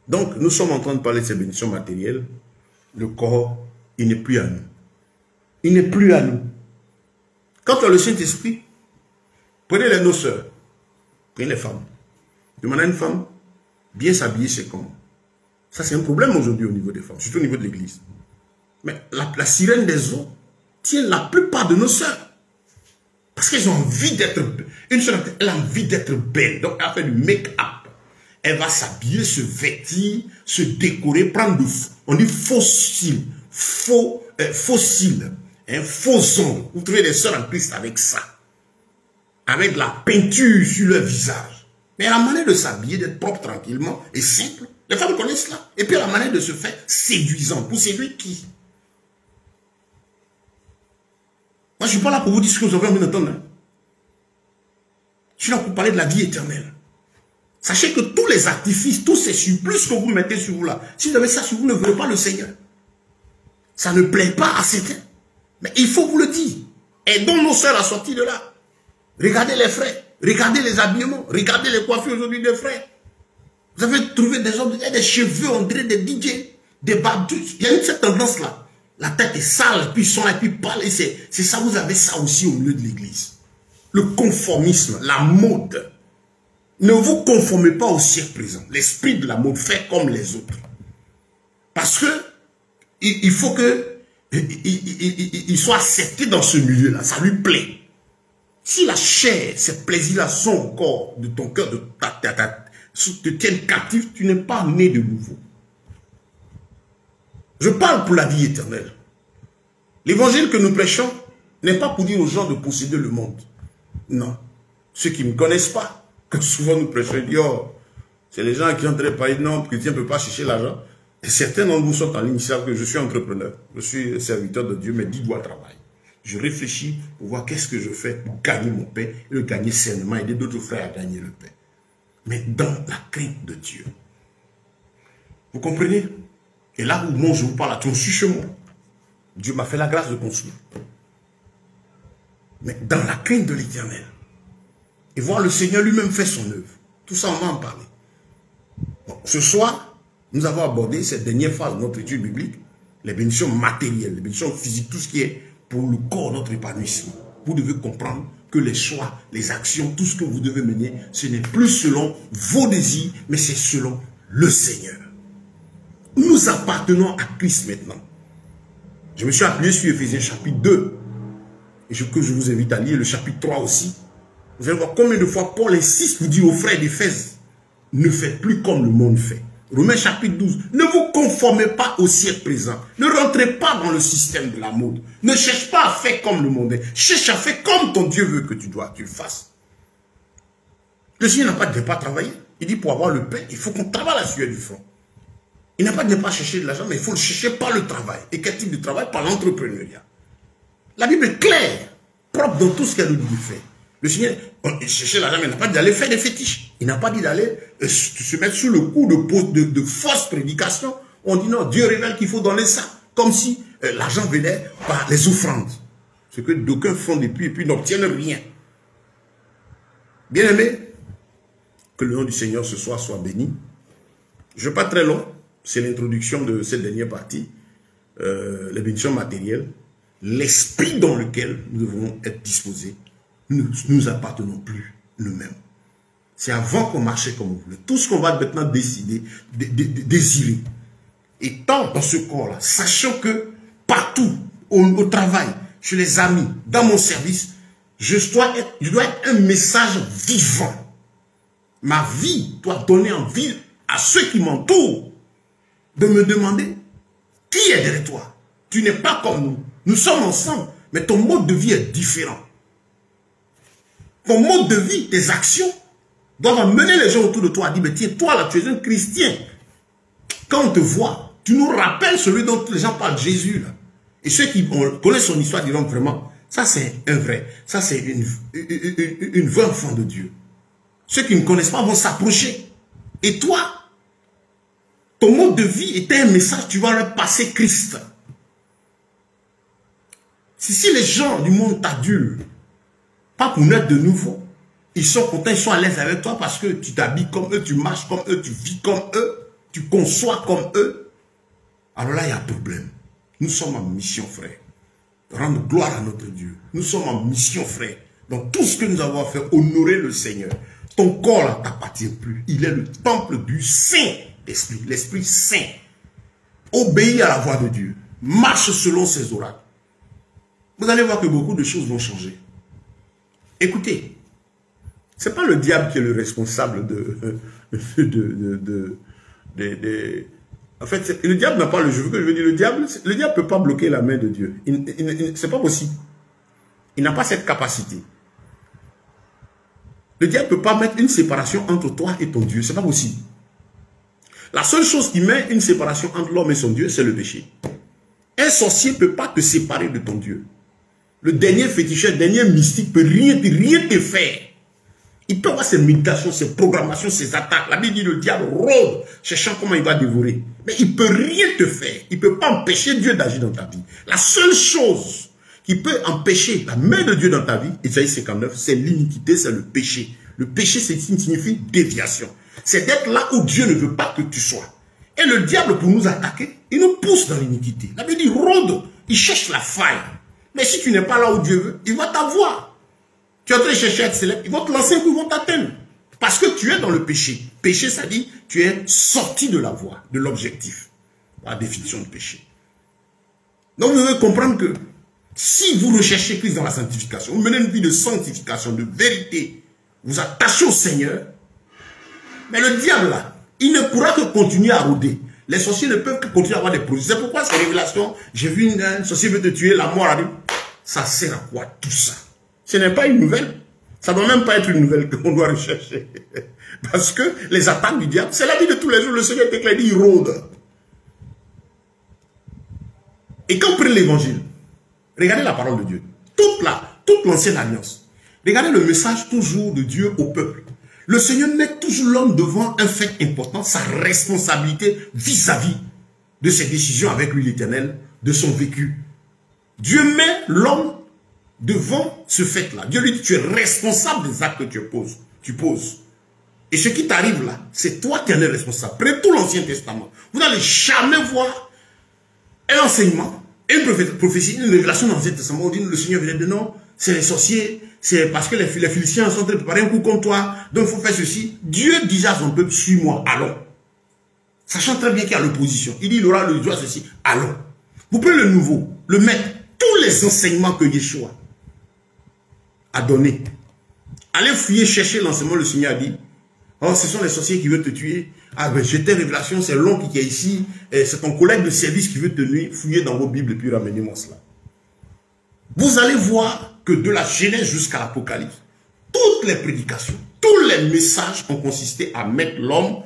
Donc, nous sommes en train de parler de ces bénédictions matérielles. Le corps, il n'est plus à nous. Il n'est plus à nous. Quand tu as le Saint-Esprit, prenez les nos sœurs, prenez les femmes. Demandez à une femme, bien s'habiller, c'est comment? Ça, c'est un problème aujourd'hui au niveau des femmes, surtout au niveau de l'église. Mais la sirène des eaux tient la plupart de nos sœurs. Parce qu'elles ont envie d'être... Une sœur, elle a envie d'être belle. Donc, elle fait du make-up. Elle va s'habiller, se vêtir, se décorer, prendre de... On dit faux cils, faux cils, faux ongles. Vous trouvez des sœurs en Christ avec ça. Avec la peinture sur leur visage. Mais la manière de s'habiller, d'être propre tranquillement, est simple. Les femmes connaissent cela. Et puis la manière de se faire séduisante. Pour séduire qui? Moi, je ne suis pas là pour vous dire ce que vous avez envie d'entendre. Hein. Je suis là pour parler de la vie éternelle. Sachez que tous les artifices, tous ces supplices que vous mettez sur vous là, si vous avez ça sur vous, ne voulez pas le Seigneur. Ça ne plaît pas à certains. Mais il faut vous le dire. Aidons nos sœurs à sortir de là. Regardez les frères. Regardez les habillements. Regardez les coiffures aujourd'hui des frères. Vous avez trouvé des hommes, des cheveux, on dirait des DJ, des barbus. Il y a une cette tendance là. La tête est sale, puis ils sont là, puis ils parlent. C'est ça, vous avez ça aussi au milieu de l'église. Le conformisme, la mode. Ne vous conformez pas au siècle présent. L'esprit de la mode fait comme les autres. Parce que il faut que il soit accepté dans ce milieu-là. Ça lui plaît. Si la chair, ces plaisirs-là sont au corps de ton cœur, te tiennent captif, tu n'es pas né de nouveau. Je parle pour la vie éternelle. L'évangile que nous prêchons n'est pas pour dire aux gens de posséder le monde. Non. Ceux qui ne me connaissent pas, quand souvent nous prêchons, ils disent, oh, c'est les gens qui ont très parlé, non, chrétien ne peut pas chercher l'argent. Et certains d'entre vous sont en ligne, ils savent que je suis entrepreneur, je suis serviteur de Dieu, mais 10 doigts travail. Je réfléchis pour voir qu'est-ce que je fais pour gagner mon pain, et le gagner sainement, aider d'autres frères à gagner le pain. Mais dans la crainte de Dieu. Vous comprenez? Et là où moi je vous parle, je suis chez moi. Dieu m'a fait la grâce de construire. Mais dans la crainte de l'Éternel. Et voir le Seigneur lui-même faire son œuvre. Tout ça, on va en parler. Bon, ce soir, nous avons abordé cette dernière phase de notre étude biblique. Les bénédictions matérielles, les bénédictions physiques, tout ce qui est pour le corps, notre épanouissement. Vous devez comprendre que les choix, les actions, tout ce que vous devez mener, ce n'est plus selon vos désirs, mais c'est selon le Seigneur. Nous appartenons à Christ maintenant. Je me suis appuyé sur Éphésiens chapitre 2. Et que je vous invite à lire le chapitre 3 aussi. Vous allez voir combien de fois Paul insiste pour dire aux frères d'Éphèse, ne faites plus comme le monde fait. Romains chapitre 12. Ne vous conformez pas au siècle présent. Ne rentrez pas dans le système de la mode. Ne cherche pas à faire comme le monde est. Cherche à faire comme ton Dieu veut que tu le fasses. Le Seigneur n'a pas de pas travailler. Il dit pour avoir le pain, il faut qu'on travaille la sueur du front. Il n'a pas de ne pas chercher de l'argent, mais il faut le chercher par le travail. Et quel type de travail? Par l'entrepreneuriat. La Bible est claire, propre dans tout ce qu'elle nous dit de faire. Le Seigneur, chercher l'argent, mais il n'a pas dit d'aller faire des fétiches. Il n'a pas dit d'aller se mettre sous le coup de fausses prédications. On dit non, Dieu révèle qu'il faut donner ça. Comme si l'argent venait par les offrandes. Ce que d'aucuns font depuis et puis n'obtiennent rien. Bien aimé, que le nom du Seigneur ce soir soit béni. Je ne vais pas très long. C'est l'introduction de cette dernière partie. Les bénédictions matérielles. L'esprit dans lequel nous devons être disposés. Nous nous appartenons plus nous-mêmes. C'est avant qu'on marchait comme on voulait. Tout ce qu'on va maintenant décider, désirer. Étant dans ce corps-là, sachant que partout, au travail, chez les amis, dans mon service, Je dois être un message vivant. Ma vie doit donner envie à ceux qui m'entourent de me demander qui est derrière toi. Tu n'es pas comme nous. Nous sommes ensemble, mais ton mode de vie est différent. Ton mode de vie, tes actions doivent amener les gens autour de toi à dire, mais tiens, toi là, tu es un chrétien. Quand on te voit, tu nous rappelles celui dont les gens parlent, Jésus là. Et ceux qui connaissent son histoire diront vraiment, ça c'est un vrai, ça c'est une vraie enfant de Dieu. Ceux qui ne connaissent pas vont s'approcher. Et toi, ton mode de vie est un message, tu vas leur passer Christ. Si les gens du monde t'adulent, pas pour naître de nouveau, ils sont contents, ils sont à l'aise avec toi parce que tu t'habilles comme eux, tu marches comme eux, tu vis comme eux, tu conçois comme eux, alors là il y a un problème. Nous sommes en mission, frère. Rendre gloire à notre Dieu. Nous sommes en mission, frère. Donc tout ce que nous avons à faire, honorer le Seigneur. Ton corps ne t'appartient plus. Il est le temple du Saint-Esprit. L'Esprit Saint. Obéis à la voix de Dieu. Marche selon ses oracles. Vous allez voir que beaucoup de choses vont changer. Écoutez, ce n'est pas le diable qui est le responsable en fait, le diable n'a pas le jeu. Le diable ne peut pas bloquer la main de Dieu. Ce n'est pas possible. Il n'a pas cette capacité. Le diable ne peut pas mettre une séparation entre toi et ton Dieu. Ce n'est pas possible. La seule chose qui met une séparation entre l'homme et son Dieu, c'est le péché. Un sorcier ne peut pas te séparer de ton Dieu. Le dernier féticheur, le dernier mystique ne peut rien te faire. Il peut avoir ses méditations, ses programmations, ses attaques. La Bible dit le diable rôde, cherchant comment il va dévorer. Mais il ne peut rien te faire. Il ne peut pas empêcher Dieu d'agir dans ta vie. La seule chose qui peut empêcher la main de Dieu dans ta vie, Isaïe 59, c'est l'iniquité, c'est le péché. Le péché, signifie déviation. C'est d'être là où Dieu ne veut pas que tu sois. Et le diable, pour nous attaquer, il nous pousse dans l'iniquité. La Bible dit rôde, il cherche la faille. Mais si tu n'es pas là où Dieu veut, il va t'avoir. Tu es en train de chercher à être célèbre, ils vont te lancer un coup, ils vont t'atteindre. Parce que tu es dans le péché. Péché, ça dit, tu es sorti de la voie, de l'objectif. La définition de péché. Donc vous devez comprendre que si vous recherchez Christ dans la sanctification, vous menez une vie de sanctification, de vérité, vous attachez au Seigneur, mais le diable là, il ne pourra que continuer à rôder. Les sorciers ne peuvent que continuer à avoir des produits. C'est pourquoi ces révélations, j'ai vu un sorcier veut te tuer, la mort a dit, ça sert à quoi tout ça? Ce n'est pas une nouvelle. Ça ne doit même pas être une nouvelle qu'on doit rechercher. Parce que les attaques du diable, c'est la vie de tous les jours. Le Seigneur t'éclaire, il rôde. Et quand vous prenez l'évangile, regardez la parole de Dieu. Toute l'ancienne alliance. Regardez le message toujours de Dieu au peuple. Le Seigneur met toujours l'homme devant un fait important, sa responsabilité vis-à-vis de ses décisions avec lui, l'Éternel, de son vécu. Dieu met l'homme devant ce fait-là. Dieu lui dit, tu es responsable des actes que tu poses. Et ce qui t'arrive là, c'est toi qui en es responsable. Prenez tout l'Ancien Testament. Vous n'allez jamais voir un enseignement, une prophétie, une révélation dans l'Ancien Testament. On dit, le Seigneur vient de non, c'est les sorciers, c'est parce que les Philistins sont en train de préparer un coup contre toi, donc il faut faire ceci. Dieu disait à son peuple, suis-moi, allons. Sachant très bien qu'il y a l'opposition. Il dit, il aura le droit ceci, allons. Vous prenez le nouveau, le maître, tous les enseignements que Yeshua a donné. Allez fouiller, chercher l'enseignement, le Seigneur a dit, oh, ce sont les sorciers qui veulent te tuer. Ah ben, j'ai tes révélations, c'est l'oncle qui est ici, c'est ton collègue de service qui veut te nuire. Fouillez dans vos Bibles et puis ramenez-moi cela. Vous allez voir que de la Genèse jusqu'à l'Apocalypse, toutes les prédications, tous les messages ont consisté à mettre l'homme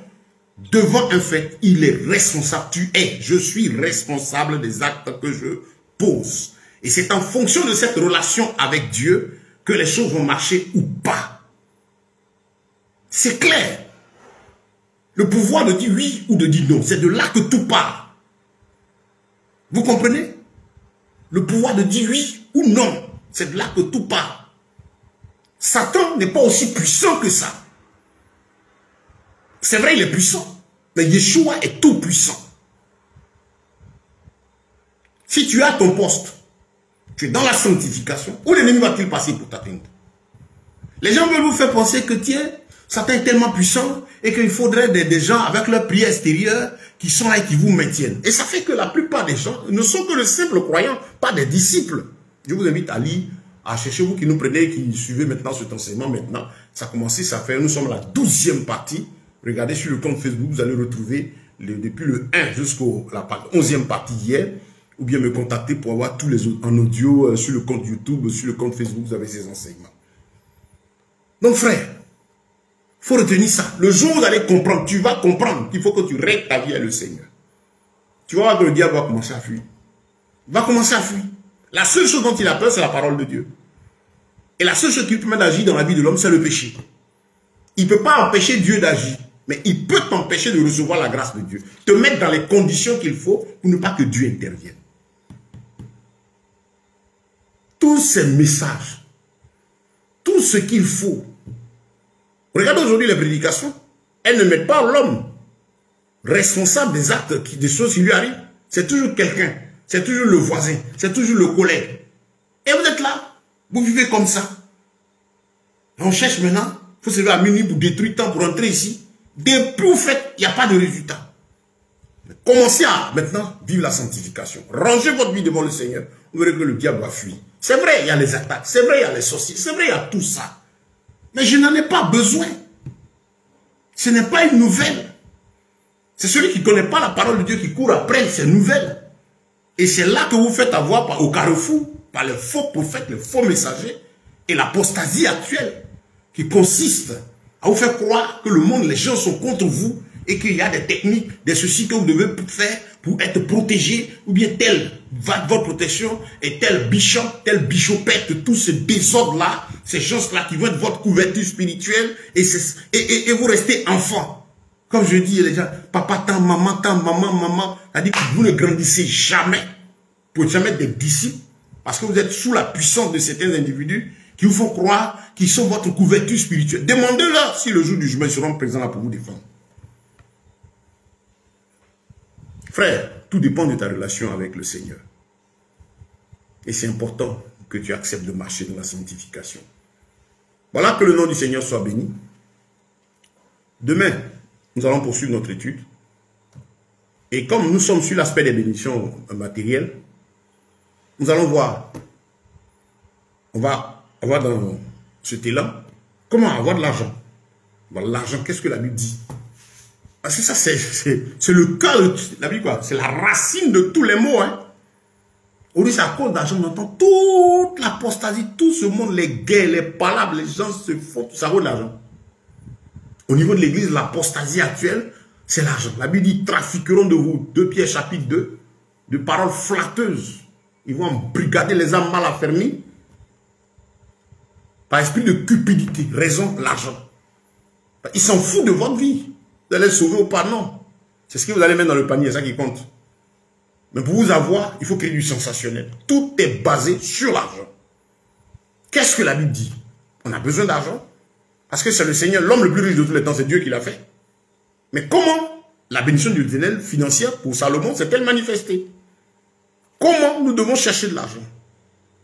devant un fait. Il est responsable. Je suis responsable des actes que je pose. Et c'est en fonction de cette relation avec Dieu que les choses vont marcher ou pas. C'est clair. Le pouvoir de dire oui ou de dire non, c'est de là que tout part. Vous comprenez? Le pouvoir de dire oui ou non, c'est de là que tout part. Satan n'est pas aussi puissant que ça. C'est vrai, il est puissant, mais Yeshua est tout puissant. Si tu as ton poste, tu es dans la sanctification, où l'ennemi va-t-il passer pour t'atteindre? Les gens veulent vous faire penser que tiens, Satan est tellement puissant et qu'il faudrait des gens avec leur prière extérieure qui sont là et qui vous maintiennent. Et ça fait que la plupart des gens ne sont que de simples croyants, pas des disciples. Je vous invite à lire à chercher, vous qui nous prenez, qui suivez maintenant cet enseignement maintenant, ça a commencé, ça fait, nous sommes à la 12e partie. Regardez sur le compte Facebook, vous allez retrouver depuis le 1 jusqu'au la 11e partie hier, ou bien me contacter pour avoir tous les autres en audio sur le compte YouTube, sur le compte Facebook, vous avez ces enseignements. Donc frère, il faut retenir ça. Le jour où vous allez comprendre, tu vas comprendre qu'il faut que tu règles ta vie avec le Seigneur. Tu vas voir que le diable va commencer à fuir. Il va commencer à fuir. La seule chose dont il a peur, c'est la parole de Dieu. Et la seule chose qui lui permet d'agir dans la vie de l'homme, c'est le péché. Il ne peut pas empêcher Dieu d'agir, mais il peut t'empêcher de recevoir la grâce de Dieu. Te mettre dans les conditions qu'il faut pour ne pas que Dieu intervienne. Tous ces messages, tout ce qu'il faut. Regardez aujourd'hui les prédications. Elles ne mettent pas l'homme responsable des actes, des choses qui lui arrivent. C'est toujours quelqu'un. C'est toujours le voisin. C'est toujours le collègue. Et vous êtes là. Vous vivez comme ça. On cherche maintenant. Il faut se lever à minuit pour détruire le temps pour rentrer ici. Depuis vous faites, il n'y a pas de résultat. Commencez à maintenant vivre la sanctification. Rangez votre vie devant le Seigneur. Vous verrez que le diable va fuir. C'est vrai, il y a les attaques. C'est vrai, il y a les sorciers. C'est vrai, il y a tout ça. Mais je n'en ai pas besoin. Ce n'est pas une nouvelle. C'est celui qui ne connaît pas la parole de Dieu qui court après ces nouvelles. Et c'est là que vous faites avoir au carrefour, par les faux prophètes, les faux messagers, et l'apostasie actuelle, qui consiste à vous faire croire que le monde, les gens sont contre vous, et qu'il y a des techniques, des ceci que vous devez faire pour être protégé, ou bien telle votre protection, et tel bichopette, tout ce désordre-là, ces gens-là qui vont être votre couverture spirituelle, et vous restez enfant. Comme je dis, les gens, papa tant, maman, c'est-à-dire que vous ne grandissez jamais, pour jamais être des disciples, parce que vous êtes sous la puissance de certains individus qui vous font croire qu'ils sont votre couverture spirituelle. Demandez-leur si le jour du jugement ils seront présents là pour vous défendre. Frère, tout dépend de ta relation avec le Seigneur. Et c'est important que tu acceptes de marcher dans la sanctification. Voilà, que le nom du Seigneur soit béni. Demain, nous allons poursuivre notre étude. Et comme nous sommes sur l'aspect des bénédictions matérielles, nous allons voir, on va avoir dans cet élan, comment avoir de l'argent. L'argent, qu'est-ce que la Bible dit? Parce que ça, c'est le cœur de la Bible, quoi. C'est la racine de tous les mots. Hein. Aujourd'hui, c'est à cause d'argent, on entend toute l'apostasie, tout ce monde, les guerres, les palabres, les gens se font, ça vaut de l'argent. Au niveau de l'église, l'apostasie actuelle, c'est l'argent. La Bible dit, trafiqueront de vous, 2 Pierre chapitre 2, de paroles flatteuses. Ils vont embrigader les âmes mal affermies par esprit de cupidité, raison, l'argent. Ils s'en foutent de votre vie. Vous allez sauver ou pas, non. C'est ce que vous allez mettre dans le panier, c'est ça qui compte. Mais pour vous avoir, il faut créer du sensationnel. Tout est basé sur l'argent. Qu'est-ce que la Bible dit? On a besoin d'argent. Parce que c'est le Seigneur, l'homme le plus riche de tous les temps, c'est Dieu qui l'a fait. Mais comment la bénédiction du l'Éternel financière pour Salomon s'est-elle manifestée? Comment nous devons chercher de l'argent?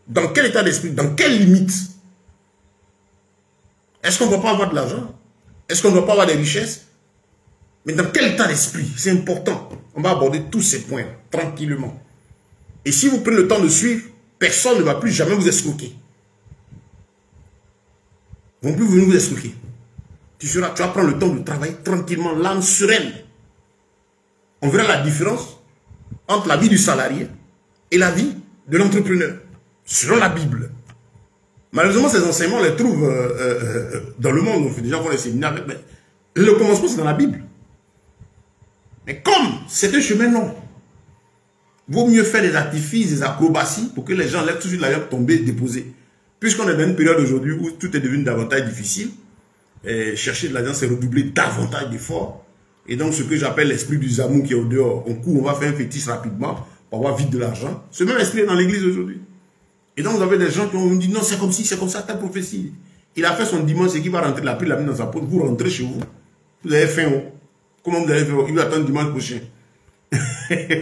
Dans quel état d'esprit? Dans quelle limite? Est-ce qu'on ne doit pas avoir de l'argent? Est-ce qu'on ne doit pas avoir des richesses? Mais dans quel état d'esprit? C'est important. On va aborder tous ces points tranquillement. Et si vous prenez le temps de suivre, personne ne va plus jamais vous escroquer. Ils ne vont plus venir vous escroquer. Tu vas prendre le temps de travailler tranquillement, l'âme sereine. On verra la différence entre la vie du salarié et la vie de l'entrepreneur, selon la Bible. Malheureusement, ces enseignements, on les trouve dans le monde. On fait déjà voir les séminaires, mais le commencement, c'est dans la Bible. Mais comme c'est un chemin long, vaut mieux faire des artifices, des acrobaties, pour que les gens lèvent tout de suite la jambe, tomber, déposer. Puisqu'on est dans une période aujourd'hui où tout est devenu davantage difficile, et chercher de l'argent, c'est redoubler davantage d'efforts. Et donc, ce que j'appelle l'esprit du zamou qui est au dehors, on court, on va faire un fétiche rapidement pour avoir vite de l'argent. Ce même esprit est dans l'église aujourd'hui. Et donc, vous avez des gens qui ont dit non, c'est comme si, c'est comme ça, ta prophétie. Il a fait son dimanche et qu'il va rentrer, il a pris la main dans sa poche, vous rentrez chez vous. Vous avez faim. Comment vous allez faire? Il va attendre dimanche prochain.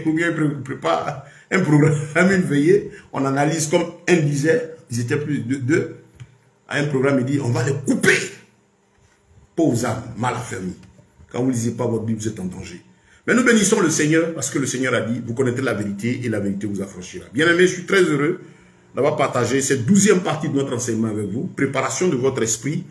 Ou bien il prépare un programme, une veillée. On analyse comme un disait, ils étaient plus de 2. À un programme, il dit on va les couper. Pauvres âmes, mal affermies. Quand vous ne lisez pas votre Bible, vous êtes en danger. Mais nous bénissons le Seigneur parce que le Seigneur a dit, vous connaîtrez la vérité et la vérité vous affranchira. Bien aimé, je suis très heureux d'avoir partagé cette 12e partie de notre enseignement avec vous. Préparation de votre esprit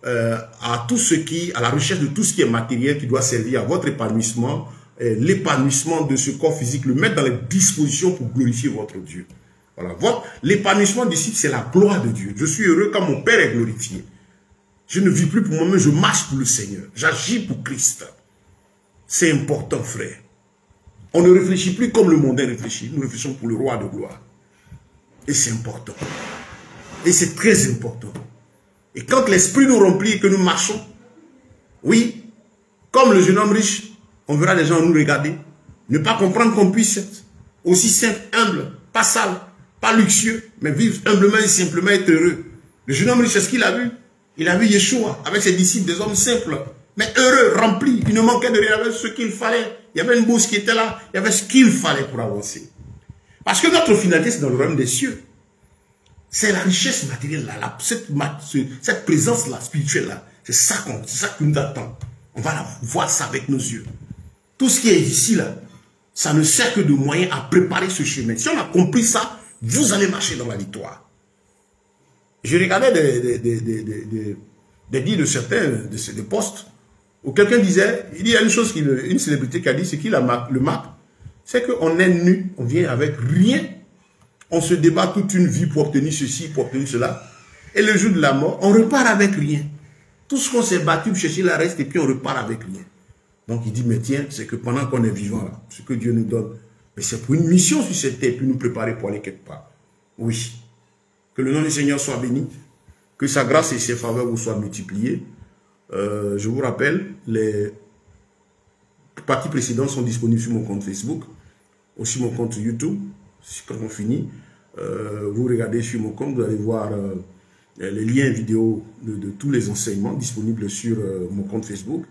à tout ce qui, à la recherche de tout ce qui est matériel qui doit servir à votre épanouissement, l'épanouissement de ce corps physique, le mettre dans les dispositions pour glorifier votre Dieu. Voilà. L'épanouissement d'ici, c'est la gloire de Dieu. Je suis heureux quand mon Père est glorifié. Je ne vis plus pour moi-même, je marche pour le Seigneur. J'agis pour Christ. C'est important, frère. On ne réfléchit plus comme le mondain réfléchit. Nous réfléchissons pour le roi de gloire. Et c'est important. Et c'est très important. Et quand l'esprit nous remplit et que nous marchons, oui, comme le jeune homme riche, on verra les gens nous regarder, ne pas comprendre qu'on puisse être aussi simple, humble, pas sale, pas luxueux, mais vivre humblement et simplement être heureux. Le jeune homme riche, c'est ce qu'il a vu. Il a vu Yeshua avec ses disciples, des hommes simples, mais heureux, remplis. Il ne manquait de rien, il y avait ce qu'il fallait. Il y avait une bourse qui était là, il y avait ce qu'il fallait pour avancer. Parce que notre finalité, c'est dans le royaume des cieux. C'est la richesse matérielle, là, cette présence-là, spirituelle-là. C'est ça qui nous attend. On va voir ça avec nos yeux. Tout ce qui est ici, là, ça ne sert que de moyen à préparer ce chemin. Si on a compris ça, vous allez marcher dans la victoire. Je regardais des dits de certains de postes où quelqu'un disait, il y a une chose, une célébrité qui a dit, c'est qu'il le marque, c'est qu'on est nu, on vient avec rien. On se débat toute une vie pour obtenir ceci, pour obtenir cela. Et le jour de la mort, on repart avec rien. Tout ce qu'on s'est battu pour chercher la reste et puis on repart avec rien. Donc il dit, mais tiens, c'est que pendant qu'on est vivant là, ce que Dieu nous donne, mais c'est pour une mission sur cette terre, puis nous préparer pour aller quelque part. Oui. Que le nom du Seigneur soit béni. Que sa grâce et ses faveurs vous soient multipliées. Je vous rappelle, les parties précédentes sont disponibles sur mon compte Facebook, aussi mon compte YouTube. Quand on finit, vous regardez sur mon compte, vous allez voir les liens vidéo de tous les enseignements disponibles sur mon compte Facebook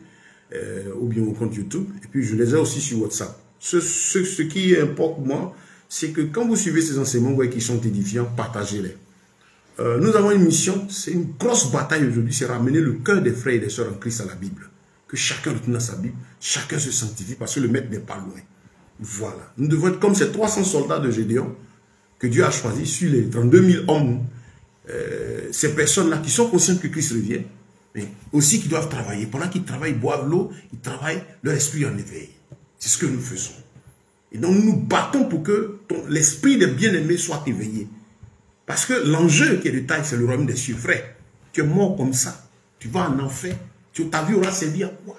ou bien mon compte YouTube. Et puis je les ai aussi sur WhatsApp. Ce qui importe moi, c'est que quand vous suivez ces enseignements, vous voyez qu'ils sont édifiants, partagez-les. Nous avons une mission, c'est une grosse bataille aujourd'hui, c'est ramener le cœur des frères et des sœurs en Christ à la Bible. Que chacun retourne à sa Bible, chacun se sanctifie parce que le maître n'est pas loin. Voilà. Nous devons être comme ces 300 soldats de Gédéon que Dieu a choisis sur les 32 000 hommes. Ces personnes-là qui sont conscientes que Christ revient, mais aussi qui doivent travailler. Pendant qu'ils travaillent, ils boivent l'eau, ils travaillent, leur esprit en éveil. C'est ce que nous faisons. Et donc nous nous battons pour que l'esprit des bien-aimés soit éveillé. Parce que l'enjeu qui est de taille, c'est le royaume des cieux. Frère, tu es mort comme ça. Tu vas en enfer. Ta vie aura servi à quoi?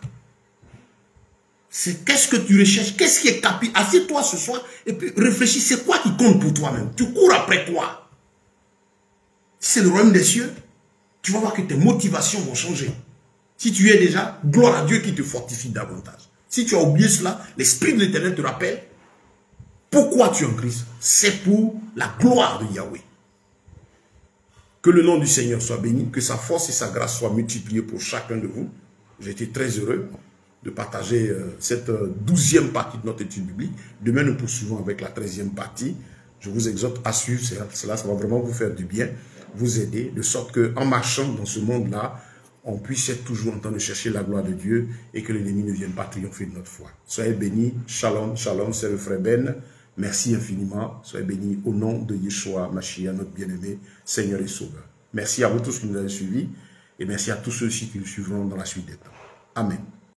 C'est qu'est-ce que tu recherches? Qu'est-ce qui est capital? Assieds-toi ce soir et puis réfléchis. C'est quoi qui compte pour toi-même? Tu cours après quoi? Si c'est le royaume des cieux, tu vas voir que tes motivations vont changer. Si tu es déjà, gloire à Dieu qui te fortifie davantage. Si tu as oublié cela, l'Esprit de l'Éternel te rappelle pourquoi tu es en Christ. C'est pour la gloire de Yahweh. Que le nom du Seigneur soit béni, que sa force et sa grâce soient multipliées pour chacun de vous. J'ai été très heureux de partager cette 12e partie de notre étude biblique. Demain, nous poursuivons avec la 13e partie. Je vous exhorte à suivre cela, ça va vraiment vous faire du bien, vous aider, de sorte qu'en marchant dans ce monde-là, on puisse être toujours en train de chercher la gloire de Dieu et que l'ennemi ne vienne pas triompher de notre foi. Soyez bénis, shalom, shalom, c'est le frère Ben. Merci infiniment. Soyez bénis au nom de Yeshua Mashiach, notre bien-aimé, Seigneur et Sauveur. Merci à vous tous qui nous avez suivis et merci à tous ceux-ci qui nous suivront dans la suite des temps. Amen.